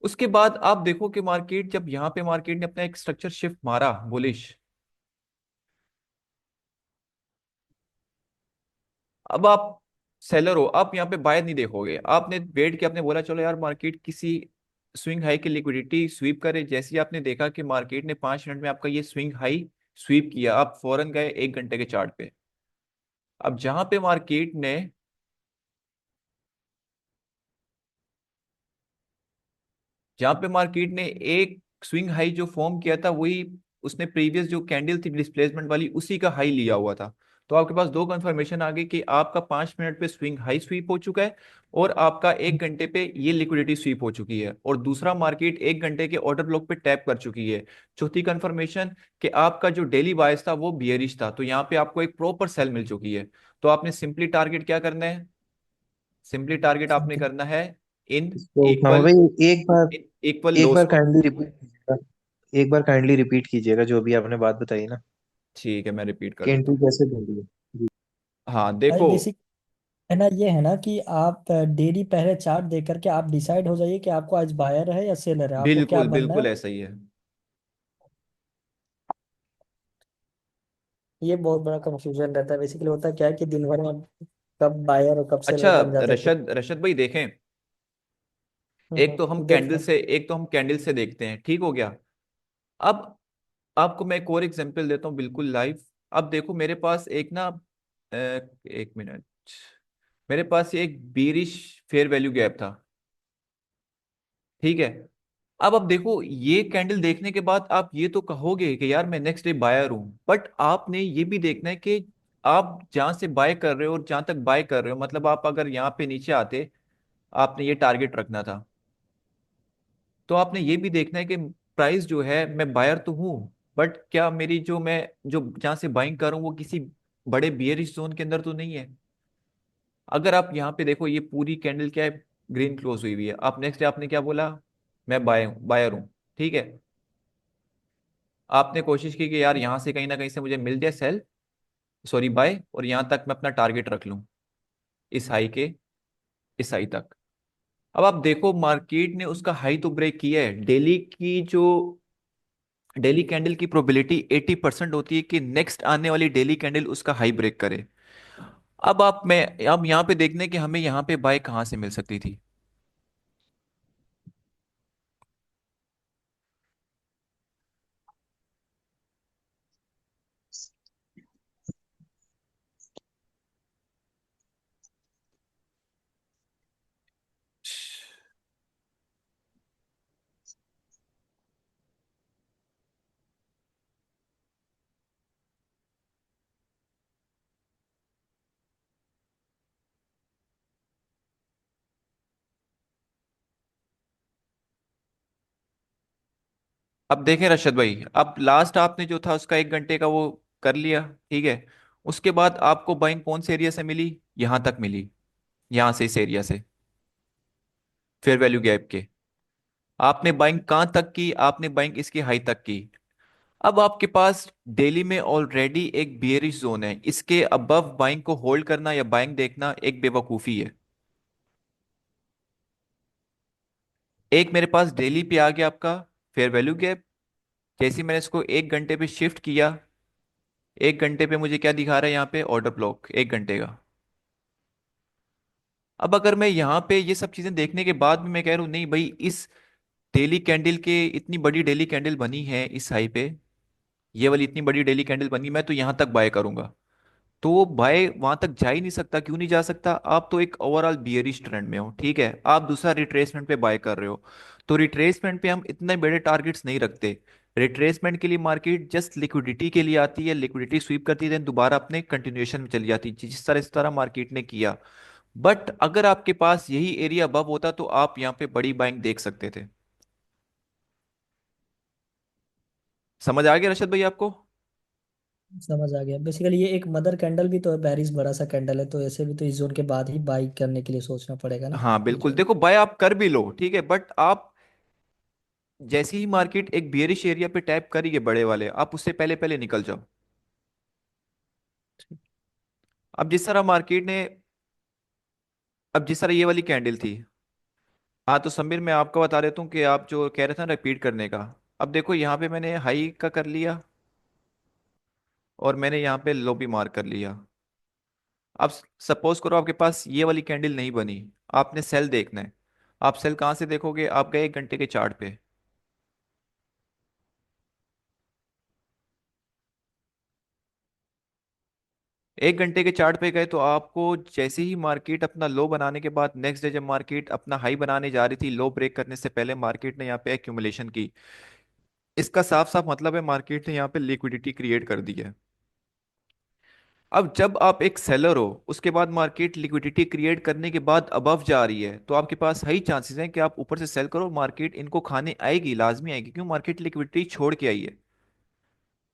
A: उसके बाद आप देखो कि मार्केट जब यहाँ पे मार्केट ने अपना एक स्ट्रक्चर शिफ्ट मारा बुलिश। अब आप सेलर हो, आप यहाँ पे बायर नहीं देखोगे, आपने वेट किया, आपने बोला चलो यार मार्केट किसी स्विंग हाई की लिक्विडिटी स्वीप करे। जैसे ही आपने देखा कि मार्केट ने 5 मिनट में आपका ये स्विंग हाई स्वीप किया, आप फौरन गए 1 घंटे के चार्ट पे। अब जहां पे मार्केट ने, जहां पे मार्केट ने एक स्विंग हाई जो फॉर्म किया था, वही उसने प्रीवियस जो कैंडल थी डिस्प्लेसमेंट वाली, उसी का हाई लिया हुआ था। तो आपके पास दो कंफर्मेशन आ गई कि आपका 5 मिनट पे स्विंग हाई स्वीप हो चुका है, और आपका 1 घंटे पे ये लिक्विडिटी स्वीप हो चुकी है, और दूसरा मार्केट 1 घंटे के ऑर्डर ब्लॉक पे टैप कर चुकी है। चौथी कंफर्मेशन कि आपका जो डेली बायस था वो बियरिश था, तो यहाँ पे आपको एक प्रॉपर सेल मिल चुकी है। तो आपने सिंपली टारगेट क्या करना है? सिंपली टारगेट आपने
C: सिंपल।
A: करना है इन
B: इसको उठाऊंगा
A: इक्वल,
B: भाई। एक बार
A: इन इक्वल
B: एक
A: लॉस
B: बार
A: को।
B: काइंडली रिपीट कीजिएगा। एक बार काइंडली रिपीट कीजिएगा जो भी आपने बात बताई ना,
A: ठीक है, मैं रिपीट कर
B: कि
A: देता
B: एंट्री
A: हूँ।
B: कैसे ढूंढी है। जी।
A: हाँ
C: भाई
A: देखो।
C: बेसिक है ना, ये है ना कि आप डेली पहले चार्ट देख करके आप डिसाइड हो जाइए कि आपको आज बायर है या सेलर है, आपको क्या
A: बिल्कुल
C: बनना है।
A: बिल्कुल ऐसा ही है।
C: ये बहुत बड़ा कंफ्यूजन रहता है। बेसिकली होता क्या है कि दिन भर में कब बायर और कब सेलर
A: अच्छा
C: बन जाते थे।
A: रशद रशद भाई देखें,
C: देख लो।
A: एक तो हम कैंडल से देखते हैं, ठीक हो गया। अब आपको मैं एक और एग्जांपल देता हूँ बिल्कुल लाइव। अब देखो मेरे पास एक ना, एक मिनट, मेरे पास ये एक बीरिश फेयर वैल्यू गैप था, ठीक है। अब देखो ये कैंडल देखने के बाद आप ये तो कहोगे कि यार मैं नेक्स्ट डे बायर हूं, बट आपने ये भी देखना है कि आप जहां से बाय कर रहे हो और जहां तक बाय कर रहे हो, मतलब आप अगर यहाँ पे नीचे आते, आपने ये टारगेट रखना था, तो आपने ये भी देखना है कि प्राइस जो है, मैं बायर तो हूँ, बट क्या मेरी जो मैं जो जहां से बाइंग कर रहा हूँ वो किसी बड़े बियरिश जोन के अंदर तो नहीं है। अगर आप यहाँ पे देखो ये पूरी कैंडल क्या है, ग्रीन क्लोज हुई हुई है, आप नेक्स्ट डे आपने क्या बोला, मैं बायर हूँ, ठीक है। आपने कोशिश की कि यार यहाँ से कहीं ना कहीं से मुझे मिल जाए सेल, सॉरी बाय, और यहाँ तक मैं अपना टारगेट रख लूँ, इस हाई के इस हाई तक। अब आप देखो मार्केट ने उसका हाई तो ब्रेक किया है, डेली कैंडल की प्रोबेबिलिटी 80% होती है कि नेक्स्ट आने वाली डेली कैंडल उसका हाई ब्रेक करे। अब यहाँ पे देखने कि हमें यहाँ पे बाय कहाँ से मिल सकती थी। अब देखें रशद भाई, अब लास्ट आपने जो था उसका 1 घंटे का वो कर लिया, ठीक है। उसके बाद आपको बाइंग कौन से एरिया से मिली, यहां तक मिली, यहां से, इस एरिया से, फेयर वैल्यू गैप के। आपने बाइंग कहां तक की, आपने बाइंग इसकी हाई तक की। अब आपके पास डेली में ऑलरेडी एक बियरिश जोन है, इसके अबव बाइंग को होल्ड करना या बाइंग देखना एक बेवकूफी है। एक मेरे पास डेली पे आ गया आपका फेयर वैल्यू गैप, जैसे ही मैंने इसको 1 घंटे पे शिफ्ट किया, 1 घंटे पे मुझे क्या दिखा रहा है यहाँ पे, ऑर्डर ब्लॉक 1 घंटे का। अब अगर मैं यहाँ पे ये सब चीजें देखने के बाद भी मैं कह रहा हूँ नहीं भाई, इस डेली कैंडल के इतनी बड़ी डेली कैंडल बनी है इस हाई पे, ये वाली इतनी बड़ी डेली कैंडल बनी, मैं तो यहाँ तक बाय करूंगा, तो वो बाय वहां तक जा ही नहीं सकता। क्यों नहीं जा सकता, आप तो एक ओवरऑल बियरिश ट्रेंड में हो, ठीक है, आप दूसरा रिट्रेसमेंट पे बाय कर रहे हो। तो रिट्रेसमेंट पे हम इतने बड़े टारगेट्स नहीं रखते। रिट्रेसमेंट के लिए मार्केट जस्ट लिक्विडिटी के लिए आती है, लिक्विडिटी स्वीप करती है, देन दोबारा अपने कंटिन्यूएशन में चली जाती है, जिस तरह मार्केट ने किया। बट अगर आपके पास यही एरिया अबव होता तो आप यहाँ पे बड़ी बाइंग देख सकते थे। समझ आ गया रशद भाई आपको।
C: समझ आ गया। बेसिकली ये एक मदर कैंडल भी तो है, बेरिस बड़ा सा कैंडल है, तो ऐसे भी तो इस जोन के बाद ही बाई करने के लिए सोचना पड़ेगा ना।
A: हाँ
C: ये
A: बिल्कुल,
C: जो
A: देखो बाय आप कर भी लो, ठीक है, बट आप जैसे ही मार्केट एक बियरिश एरिया पे टैप करिए बड़े वाले, आप उससे पहले पहले निकल जाओ। अब जिस तरह मार्केट ने, अब जिस तरह ये वाली कैंडल थी, हाँ तो समीर मैं आपको बता देता हूँ कि आप जो कह रहे थे ना रिपीट करने का, अब देखो यहाँ पे मैंने हाई का कर लिया और मैंने यहाँ पे लो भी मार्क कर लिया। अब सपोज करो आपके पास ये वाली कैंडल नहीं बनी, आपने सेल देखना है। आप सेल कहाँ से देखोगे, आप गए 1 घंटे के चार्ट पे। 1 घंटे के चार्ट पे गए तो आपको जैसे ही मार्केट अपना लो बनाने के बाद नेक्स्ट डे जब मार्केट अपना हाई बनाने जा रही थी, लो ब्रेक करने से पहले मार्केट ने यहाँ पे एक्यूमुलेशन की। इसका साफ साफ मतलब है मार्केट ने यहाँ पे लिक्विडिटी क्रिएट कर दी है। अब जब आप एक सेलर हो, उसके बाद मार्केट लिक्विडिटी क्रिएट करने के बाद अबव जा रही है, तो आपके पास हाई चांसेस हैं कि आप ऊपर से सेल करो, मार्केट इनको खाने आएगी, लाजमी आएगी, क्यों, मार्केट लिक्विडिटी छोड़ के आई है।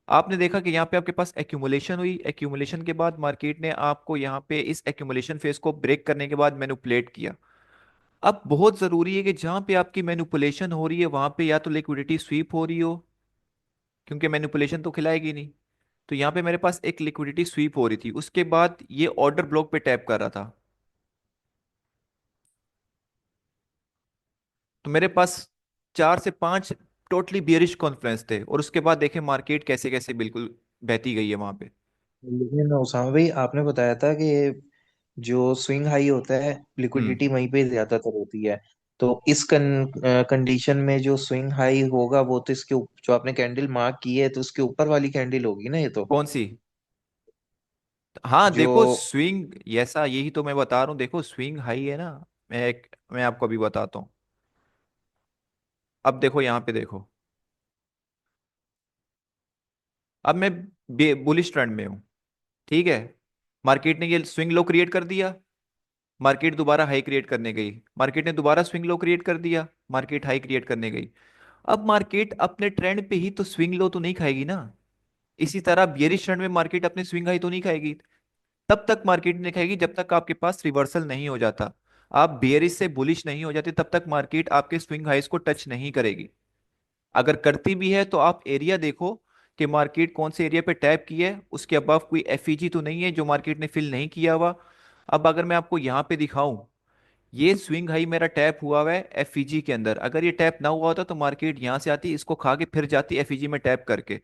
A: आपने देखा कि यहाँ पे आपके पास एक्यूमुलेशन हुई, एक्यूमुलेशन के बाद मार्केट ने आपको यहाँ पे इस एक्यूमुलेशन फेज को ब्रेक करने के बाद मैनिपुलेट किया। अब बहुत जरूरी है कि जहाँ पे आपकी मैनिपुलेशन हो रही है वहां पे या तो लिक्विडिटी स्वीप हो रही हो, क्योंकि मैनिपुलेशन तो खिलाएगी नहीं। तो यहाँ पे मेरे पास एक लिक्विडिटी स्वीप हो रही थी, उसके बाद ये ऑर्डर ब्लॉक पे टैप कर रहा था, तो मेरे पास 4 से 5 टोटली बियरिश कॉन्फ्रेंस थे, और उसके बाद देखे मार्केट कैसे कैसे बिल्कुल बहती गई है वहां पे।
B: लेकिन उसामा भाई आपने बताया था कि जो स्विंग हाई होता है
A: हम्म।
B: लिक्विडिटी वहीं पे ज्यादातर होती है। तो इस कंडीशन में जो स्विंग हाई होगा वो तो इसके जो आपने कैंडल मार्क की है तो उसके ऊपर वाली कैंडल होगी ना ये तो।
A: कौन सी? हाँ
B: जो
A: देखो स्विंग, ऐसा यही तो मैं बता रहा हूँ, देखो स्विंग हाई है ना। मैं आपको अभी बताता हूँ। अब देखो यहाँ पे देखो, अब मैं बुलिश ट्रेंड में हूँ, ठीक है। मार्केट ने ये स्विंग लो क्रिएट कर दिया, मार्केट दोबारा हाई क्रिएट करने गई, मार्केट ने दोबारा स्विंग लो क्रिएट कर दिया, मार्केट हाई क्रिएट करने गई। अब मार्केट अपने ट्रेंड पे ही तो स्विंग लो तो नहीं खाएगी ना। इसी तरह बियरिश ट्रेंड में मार्केट अपने स्विंग हाई तो नहीं खाएगी, तब तक मार्केट नहीं खाएगी जब तक आपके पास रिवर्सल नहीं हो जाता। आप बियरिश से बुलिश नहीं हो जाते तब तक मार्केट आपके स्विंग हाइस को टच नहीं करेगी। अगर करती भी है तो आप एरिया देखो कि मार्केट कौन से एरिया पे टैप की है, उसके अबव कोई एफईजी तो नहीं है जो मार्केट ने फिल नहीं किया हुआ। अब अगर मैं आपको यहाँ पे दिखाऊं, ये स्विंग हाई मेरा टैप हुआ है एफईजी के अंदर, अगर ये टैप ना हुआ होता तो मार्केट यहाँ से आती, इसको खा के फिर जाती एफईजी में टैप करके।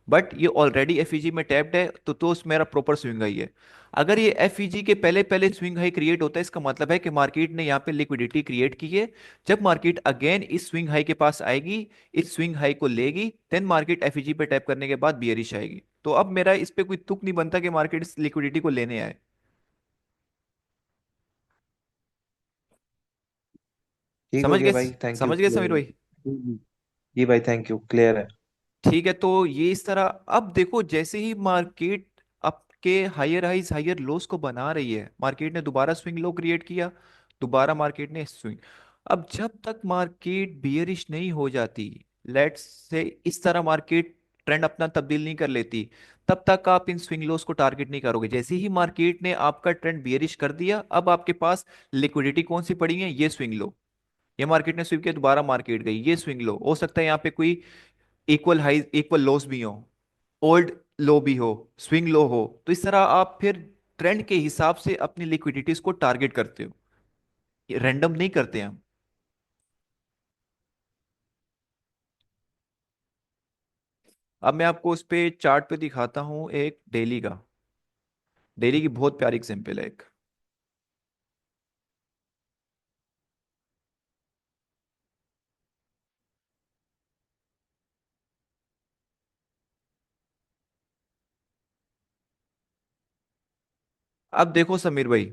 A: बट ये ऑलरेडी एफईजी में टैप्ड है, तो मेरा प्रॉपर स्विंग हाई है। अगर ये एफईजी के पहले पहले स्विंग हाई क्रिएट होता है, इसका मतलब है कि मार्केट ने यहाँ पे लिक्विडिटी क्रिएट की है। जब मार्केट अगेन इस स्विंग हाई के पास आएगी, इस स्विंग हाई को लेगी, देन मार्केट एफईजी पे टैप करने के बाद बियरिश आएगी। तो अब मेरा इस पे कोई तुक नहीं बनता कि मार्केट इस लिक्विडिटी को लेने आए।
B: ठीक हो
A: समझ
B: गया
A: गए?
B: भाई, थैंक यू,
A: समझ गए समीर
B: क्लियर है।
A: भाई?
B: जी जी भाई, थैंक यू, क्लियर है।
A: ठीक है, तो ये इस तरह। अब देखो जैसे ही मार्केट आपके हायर हाइज हायर लोस को बना रही है, मार्केट ने दोबारा स्विंग लो क्रिएट किया, दोबारा मार्केट ने स्विंग। अब जब तक मार्केट बियरिश नहीं हो जाती, लेट्स से इस तरह मार्केट ट्रेंड अपना तब्दील नहीं कर लेती, तब तक आप इन स्विंग लोस को टारगेट नहीं करोगे। जैसे ही मार्केट ने आपका ट्रेंड बियरिश कर दिया, अब आपके पास लिक्विडिटी कौन सी पड़ी है, ये स्विंग लो। ये मार्केट ने स्विंग किया, दोबारा मार्केट गई, ये स्विंग लो। हो सकता है यहाँ पे कोई इक्वल हाई इक्वल लोस भी हो, ओल्ड लो भी हो, स्विंग लो हो। तो इस तरह आप फिर ट्रेंड के हिसाब से अपनी लिक्विडिटीज को टारगेट करते हो, ये रैंडम नहीं करते हम। अब मैं आपको उस पे चार्ट पे दिखाता हूं एक डेली का। डेली की बहुत प्यारी एग्जांपल है एक। अब देखो समीर भाई,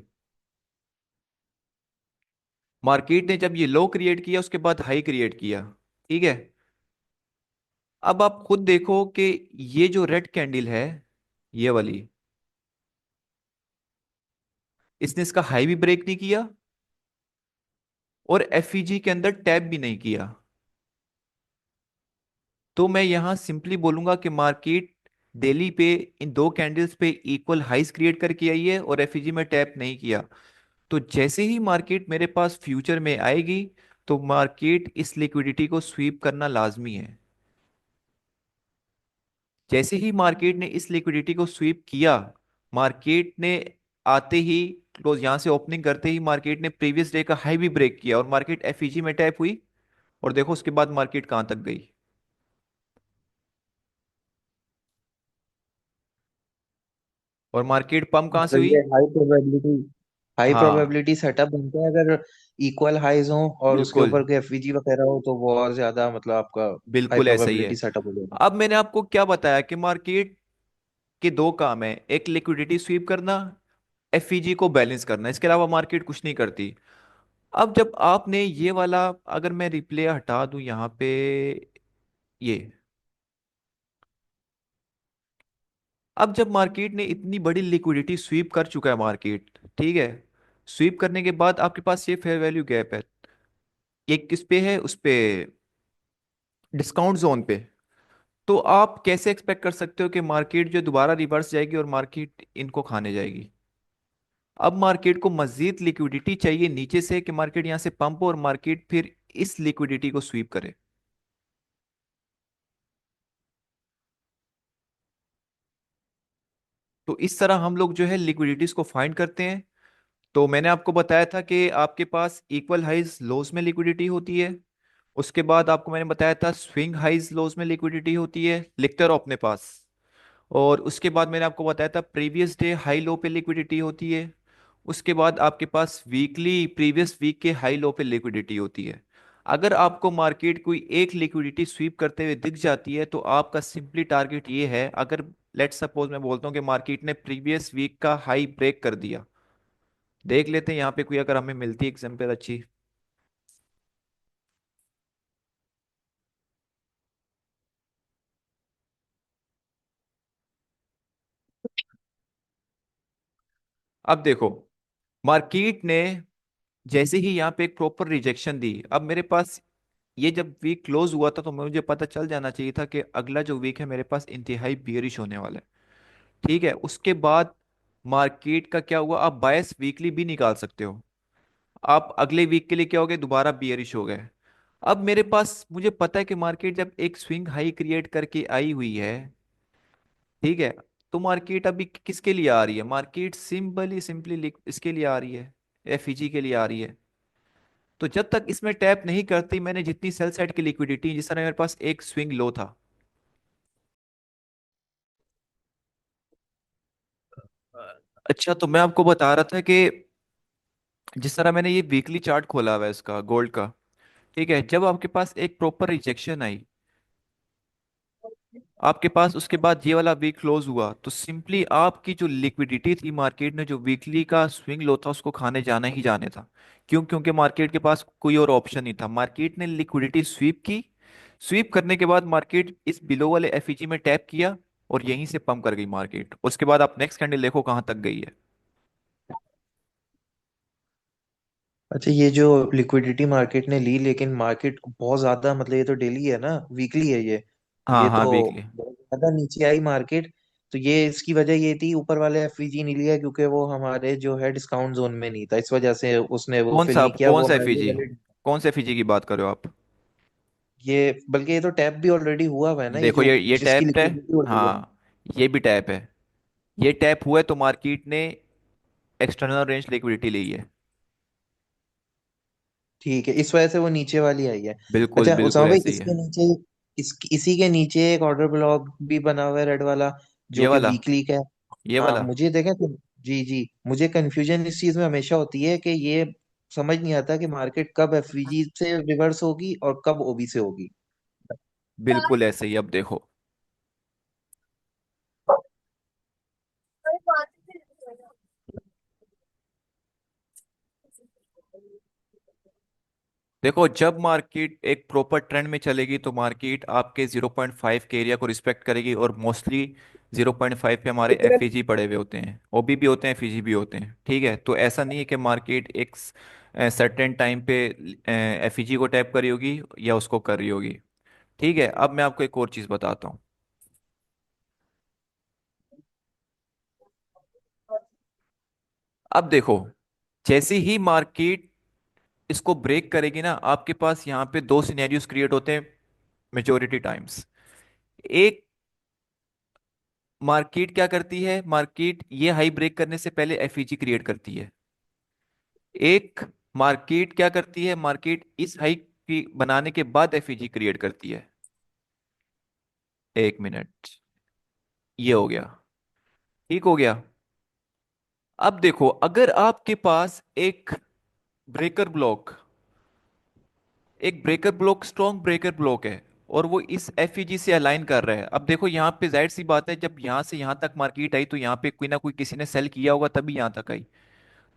A: मार्केट ने जब ये लो क्रिएट किया उसके बाद हाई क्रिएट किया, ठीक है। अब आप खुद देखो कि ये जो रेड कैंडल है, ये वाली, इसने इसका हाई भी ब्रेक नहीं किया और एफईजी के अंदर टैप भी नहीं किया। तो मैं यहां सिंपली बोलूंगा कि मार्केट डेली पे इन दो कैंडल्स पे इक्वल हाइस क्रिएट करके आई है और एफईजी में टैप नहीं किया। तो जैसे ही मार्केट मेरे पास फ्यूचर में आएगी, तो मार्केट इस लिक्विडिटी को स्वीप करना लाजमी है। जैसे ही मार्केट ने इस लिक्विडिटी को स्वीप किया, मार्केट ने आते ही क्लोज यहां से ओपनिंग करते ही मार्केट ने प्रीवियस डे का हाई भी ब्रेक किया और मार्केट एफईजी में टैप हुई। और देखो उसके बाद मार्केट कहां तक गई, और मार्केट पंप कहां से
B: मतलब
A: हुई।
B: ये हाई
A: हाँ
B: प्रोबेबिलिटी सेटअप बनता है अगर इक्वल हाइज हो और उसके
A: बिल्कुल,
B: ऊपर कोई एफवीजी वगैरह हो तो वो और ज्यादा मतलब आपका हाई
A: बिल्कुल ऐसा ही है।
B: प्रोबेबिलिटी सेटअप हो जाएगा।
A: अब मैंने आपको क्या बताया कि मार्केट के दो काम है, एक लिक्विडिटी स्वीप करना, एफईजी को बैलेंस करना, इसके अलावा मार्केट कुछ नहीं करती। अब जब आपने ये वाला, अगर मैं रिप्ले हटा दूं यहाँ पे, ये, अब जब मार्केट ने इतनी बड़ी लिक्विडिटी स्वीप कर चुका है मार्केट, ठीक है, स्वीप करने के बाद आपके पास ये फेयर वैल्यू गैप है, एक किस पे है, उस पे डिस्काउंट जोन पे। तो आप कैसे एक्सपेक्ट कर सकते हो कि मार्केट जो दोबारा रिवर्स जाएगी और मार्केट इनको खाने जाएगी। अब मार्केट को मजीद लिक्विडिटी चाहिए नीचे से कि मार्केट यहां से पंप हो और मार्केट फिर इस लिक्विडिटी को स्वीप करे। तो इस तरह हम लोग जो है लिक्विडिटीज को फाइंड करते हैं। तो मैंने आपको बताया था कि आपके पास इक्वल हाइज लोज में लिक्विडिटी होती है। उसके बाद आपको मैंने बताया था स्विंग हाइज लोज में लिक्विडिटी होती है, लिखते रहो अपने पास। और उसके बाद मैंने आपको बताया था प्रीवियस डे हाई लो पे लिक्विडिटी होती है। उसके बाद आपके पास वीकली प्रीवियस वीक के हाई लो पे लिक्विडिटी होती है। अगर आपको मार्केट कोई एक लिक्विडिटी स्वीप करते हुए दिख जाती है तो आपका सिंपली टारगेट ये है, अगर लेट्स सपोज मैं बोलता हूँ कि मार्केट ने प्रीवियस वीक का हाई ब्रेक कर दिया, देख लेते हैं यहाँ पे कोई अगर हमें मिलती है एग्जांपल अच्छी। अब देखो, मार्केट ने जैसे ही यहाँ पे एक प्रॉपर रिजेक्शन दी, अब मेरे पास ये जब वीक क्लोज हुआ था तो मुझे पता चल जाना चाहिए था कि अगला जो वीक है मेरे पास इंतहाई बियरिश होने वाला है। ठीक है, उसके बाद मार्केट का क्या हुआ, आप बायस वीकली भी निकाल सकते हो। आप अगले वीक के लिए क्या हो गए, दोबारा बियरिश हो गए। अब मेरे पास मुझे पता है कि मार्केट जब एक स्विंग हाई क्रिएट करके आई हुई है, ठीक है, तो मार्केट अभी किसके लिए आ रही है, मार्केट सिंपली इसके लिए आ रही है, एफईजी के लिए आ रही है। तो जब तक इसमें टैप नहीं करती, मैंने जितनी सेल साइड की लिक्विडिटी, जिस तरह मेरे पास एक स्विंग लो था। अच्छा, तो मैं आपको बता रहा था कि जिस तरह मैंने ये वीकली चार्ट खोला हुआ है इसका गोल्ड का, ठीक है, जब आपके पास एक प्रॉपर रिजेक्शन आई आपके पास, उसके बाद ये वाला वीक क्लोज हुआ, तो सिंपली आपकी जो लिक्विडिटी थी, मार्केट ने जो वीकली का स्विंग लो था उसको खाने जाना ही जाने था। क्यों? क्योंकि मार्केट के पास कोई और ऑप्शन नहीं था। मार्केट ने लिक्विडिटी स्वीप की, स्वीप करने के बाद मार्केट इस बिलो वाले एफईजी में टैप किया और यहीं से पंप कर गई मार्केट। उसके बाद आप नेक्स्ट कैंडल देखो कहाँ तक गई है।
B: अच्छा, ये जो लिक्विडिटी मार्केट ने ली, लेकिन मार्केट बहुत ज्यादा, मतलब ये तो डेली है ना, वीकली है
A: हाँ
B: ये
A: हाँ,
B: तो
A: वीकली।
B: बहुत ज्यादा नीचे आई मार्केट। तो ये इसकी वजह ये थी, ऊपर वाले एफवीजी नहीं लिया क्योंकि वो हमारे जो है डिस्काउंट जोन में नहीं था, इस वजह से उसने वो फिल नहीं किया,
A: कौन
B: वो
A: सा
B: हाईली
A: एफईजी,
B: वैलिड।
A: कौन से एफईजी की बात कर रहे हो आप?
B: ये बल्कि ये तो टैप भी ऑलरेडी हुआ हुआ है ना, ये
A: देखो
B: जो
A: ये
B: जिसकी
A: टैप्ड है।
B: लिक्विडिटी हो रही है।
A: हाँ, ये भी टैप है। ये टैप हुआ है तो मार्केट ने एक्सटर्नल रेंज लिक्विडिटी ली है।
B: ठीक है, इस वजह से वो नीचे वाली आई है।
A: बिल्कुल
B: अच्छा
A: बिल्कुल
B: उसामा भाई,
A: ऐसे ही है।
B: इसके नीचे इसी के नीचे एक ऑर्डर ब्लॉक भी बना हुआ है, रेड वाला,
A: ये
B: जो कि
A: वाला,
B: वीकली का है।
A: ये
B: हाँ,
A: वाला।
B: मुझे देखें तो, जी जी, मुझे कंफ्यूजन इस चीज में हमेशा होती है कि ये समझ नहीं आता कि मार्केट कब एफवीजी से रिवर्स होगी और कब ओबी से होगी।
A: बिल्कुल ऐसे ही, अब देखो, देखो जब मार्केट एक प्रॉपर ट्रेंड में चलेगी तो मार्केट आपके 0.5 के एरिया को रिस्पेक्ट करेगी, और मोस्टली 0.5 पे हमारे एफईजी पड़े हुए होते हैं, ओबी भी होते हैं, एफईजी भी होते हैं। ठीक है, तो ऐसा नहीं है कि मार्केट एक सर्टेन टाइम पे एफईजी को टैप करी होगी या उसको कर रही होगी। ठीक है, अब मैं आपको एक और चीज़ बताता हूँ। अब देखो, जैसे ही मार्केट इसको ब्रेक करेगी ना, आपके पास यहाँ पे दो सिनेरियोस क्रिएट होते हैं मेजोरिटी टाइम्स। एक, मार्केट क्या करती है, मार्केट ये हाई ब्रेक करने से पहले एफईजी क्रिएट करती है। एक, मार्केट क्या करती है, मार्केट इस हाई की बनाने के बाद एफईजी क्रिएट करती है। एक मिनट, ये हो गया, ठीक हो गया। अब देखो, अगर आपके पास ब्रेकर ब्लॉक एक breaker block strong breaker block है और वो इस एफईजी से अलाइन कर रहा है। अब देखो यहाँ पे जाहिर सी बात है, जब यहाँ से यहाँ तक मार्केट आई तो यहाँ पे कोई ना कोई किसी ने सेल किया होगा तभी यहाँ तक आई।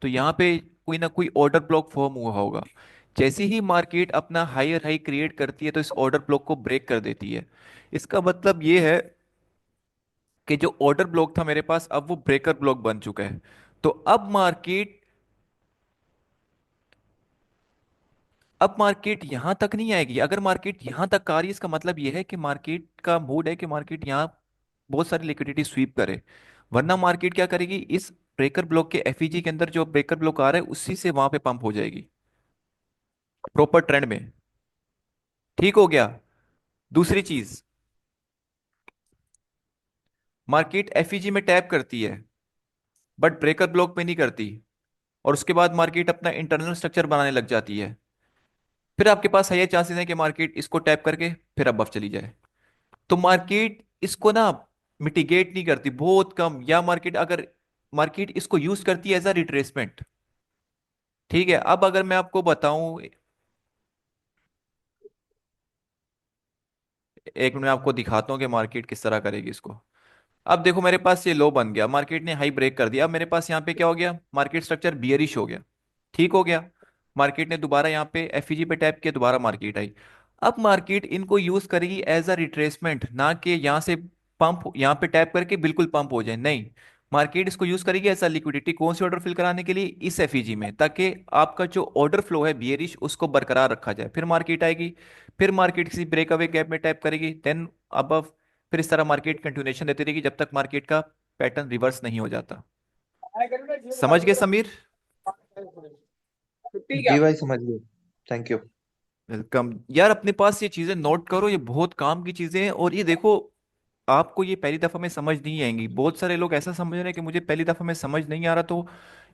A: तो यहाँ पे कोई ना कोई ऑर्डर ब्लॉक फॉर्म हुआ होगा। जैसे ही मार्केट अपना हायर हाई क्रिएट करती है तो इस ऑर्डर ब्लॉक को ब्रेक कर देती है। इसका मतलब ये है कि जो ऑर्डर ब्लॉक था मेरे पास, अब वो ब्रेकर ब्लॉक बन चुका है। तो अब मार्केट यहां तक नहीं आएगी। अगर मार्केट यहां तक आ रही है, इसका मतलब यह है कि मार्केट का मूड है कि मार्केट यहां बहुत सारी लिक्विडिटी स्वीप करे। वरना मार्केट क्या करेगी, इस ब्रेकर ब्लॉक के एफईजी के अंदर जो ब्रेकर ब्लॉक आ रहा है उसी से वहां पे पंप हो जाएगी प्रॉपर ट्रेंड में। ठीक हो गया। दूसरी चीज, मार्केट एफईजी में टैप करती है बट ब्रेकर ब्लॉक पे नहीं करती, और उसके बाद मार्केट अपना इंटरनल स्ट्रक्चर बनाने लग जाती है। फिर आपके पास है ये चांसेस है कि मार्केट इसको टैप करके फिर अबव चली जाए। तो मार्केट इसको ना मिटिगेट नहीं करती, बहुत कम। या मार्केट अगर मार्केट इसको यूज करती है एज अ रिट्रेसमेंट। ठीक है, अब अगर मैं आपको बताऊं, एक मिनट में आपको दिखाता हूँ कि मार्केट किस तरह करेगी इसको। अब देखो मेरे पास ये लो बन गया, मार्केट ने हाई ब्रेक कर दिया, अब मेरे पास यहाँ पे क्या हो गया, मार्केट स्ट्रक्चर बियरिश हो गया। ठीक हो गया। मार्केट ने दोबारा यहाँ पे एफईजी पे टैप किया, दोबारा मार्केट आई। अब मार्केट इनको यूज करेगी एज अ रिट्रेसमेंट, ना कि यहाँ से पंप, यहाँ पे टैप करके बिल्कुल पंप हो जाए, नहीं। मार्केट इसको यूज करेगी एज अ लिक्विडिटी, कौन सी ऑर्डर फिल कराने के लिए, इस एफईजी में, ताकि आपका जो ऑर्डर फ्लो है बियरिश उसको बरकरार रखा जाए। फिर मार्केट आएगी, फिर मार्केट किसी ब्रेकअवे गैप में टैप करेगी, देन अब फिर इस तरह मार्केट कंटिन्यूएशन देती रहेगी जब तक मार्केट का पैटर्न रिवर्स नहीं हो जाता। समझ गए समीर?
B: जी भाई, समझ गए। Thank you.
A: वेलकम यार, अपने पास ये चीजें नोट करो, ये बहुत काम की चीजें हैं। और ये देखो, आपको ये पहली दफा में समझ नहीं आएंगी, बहुत सारे लोग ऐसा समझ रहे हैं कि मुझे पहली दफा में समझ नहीं आ रहा तो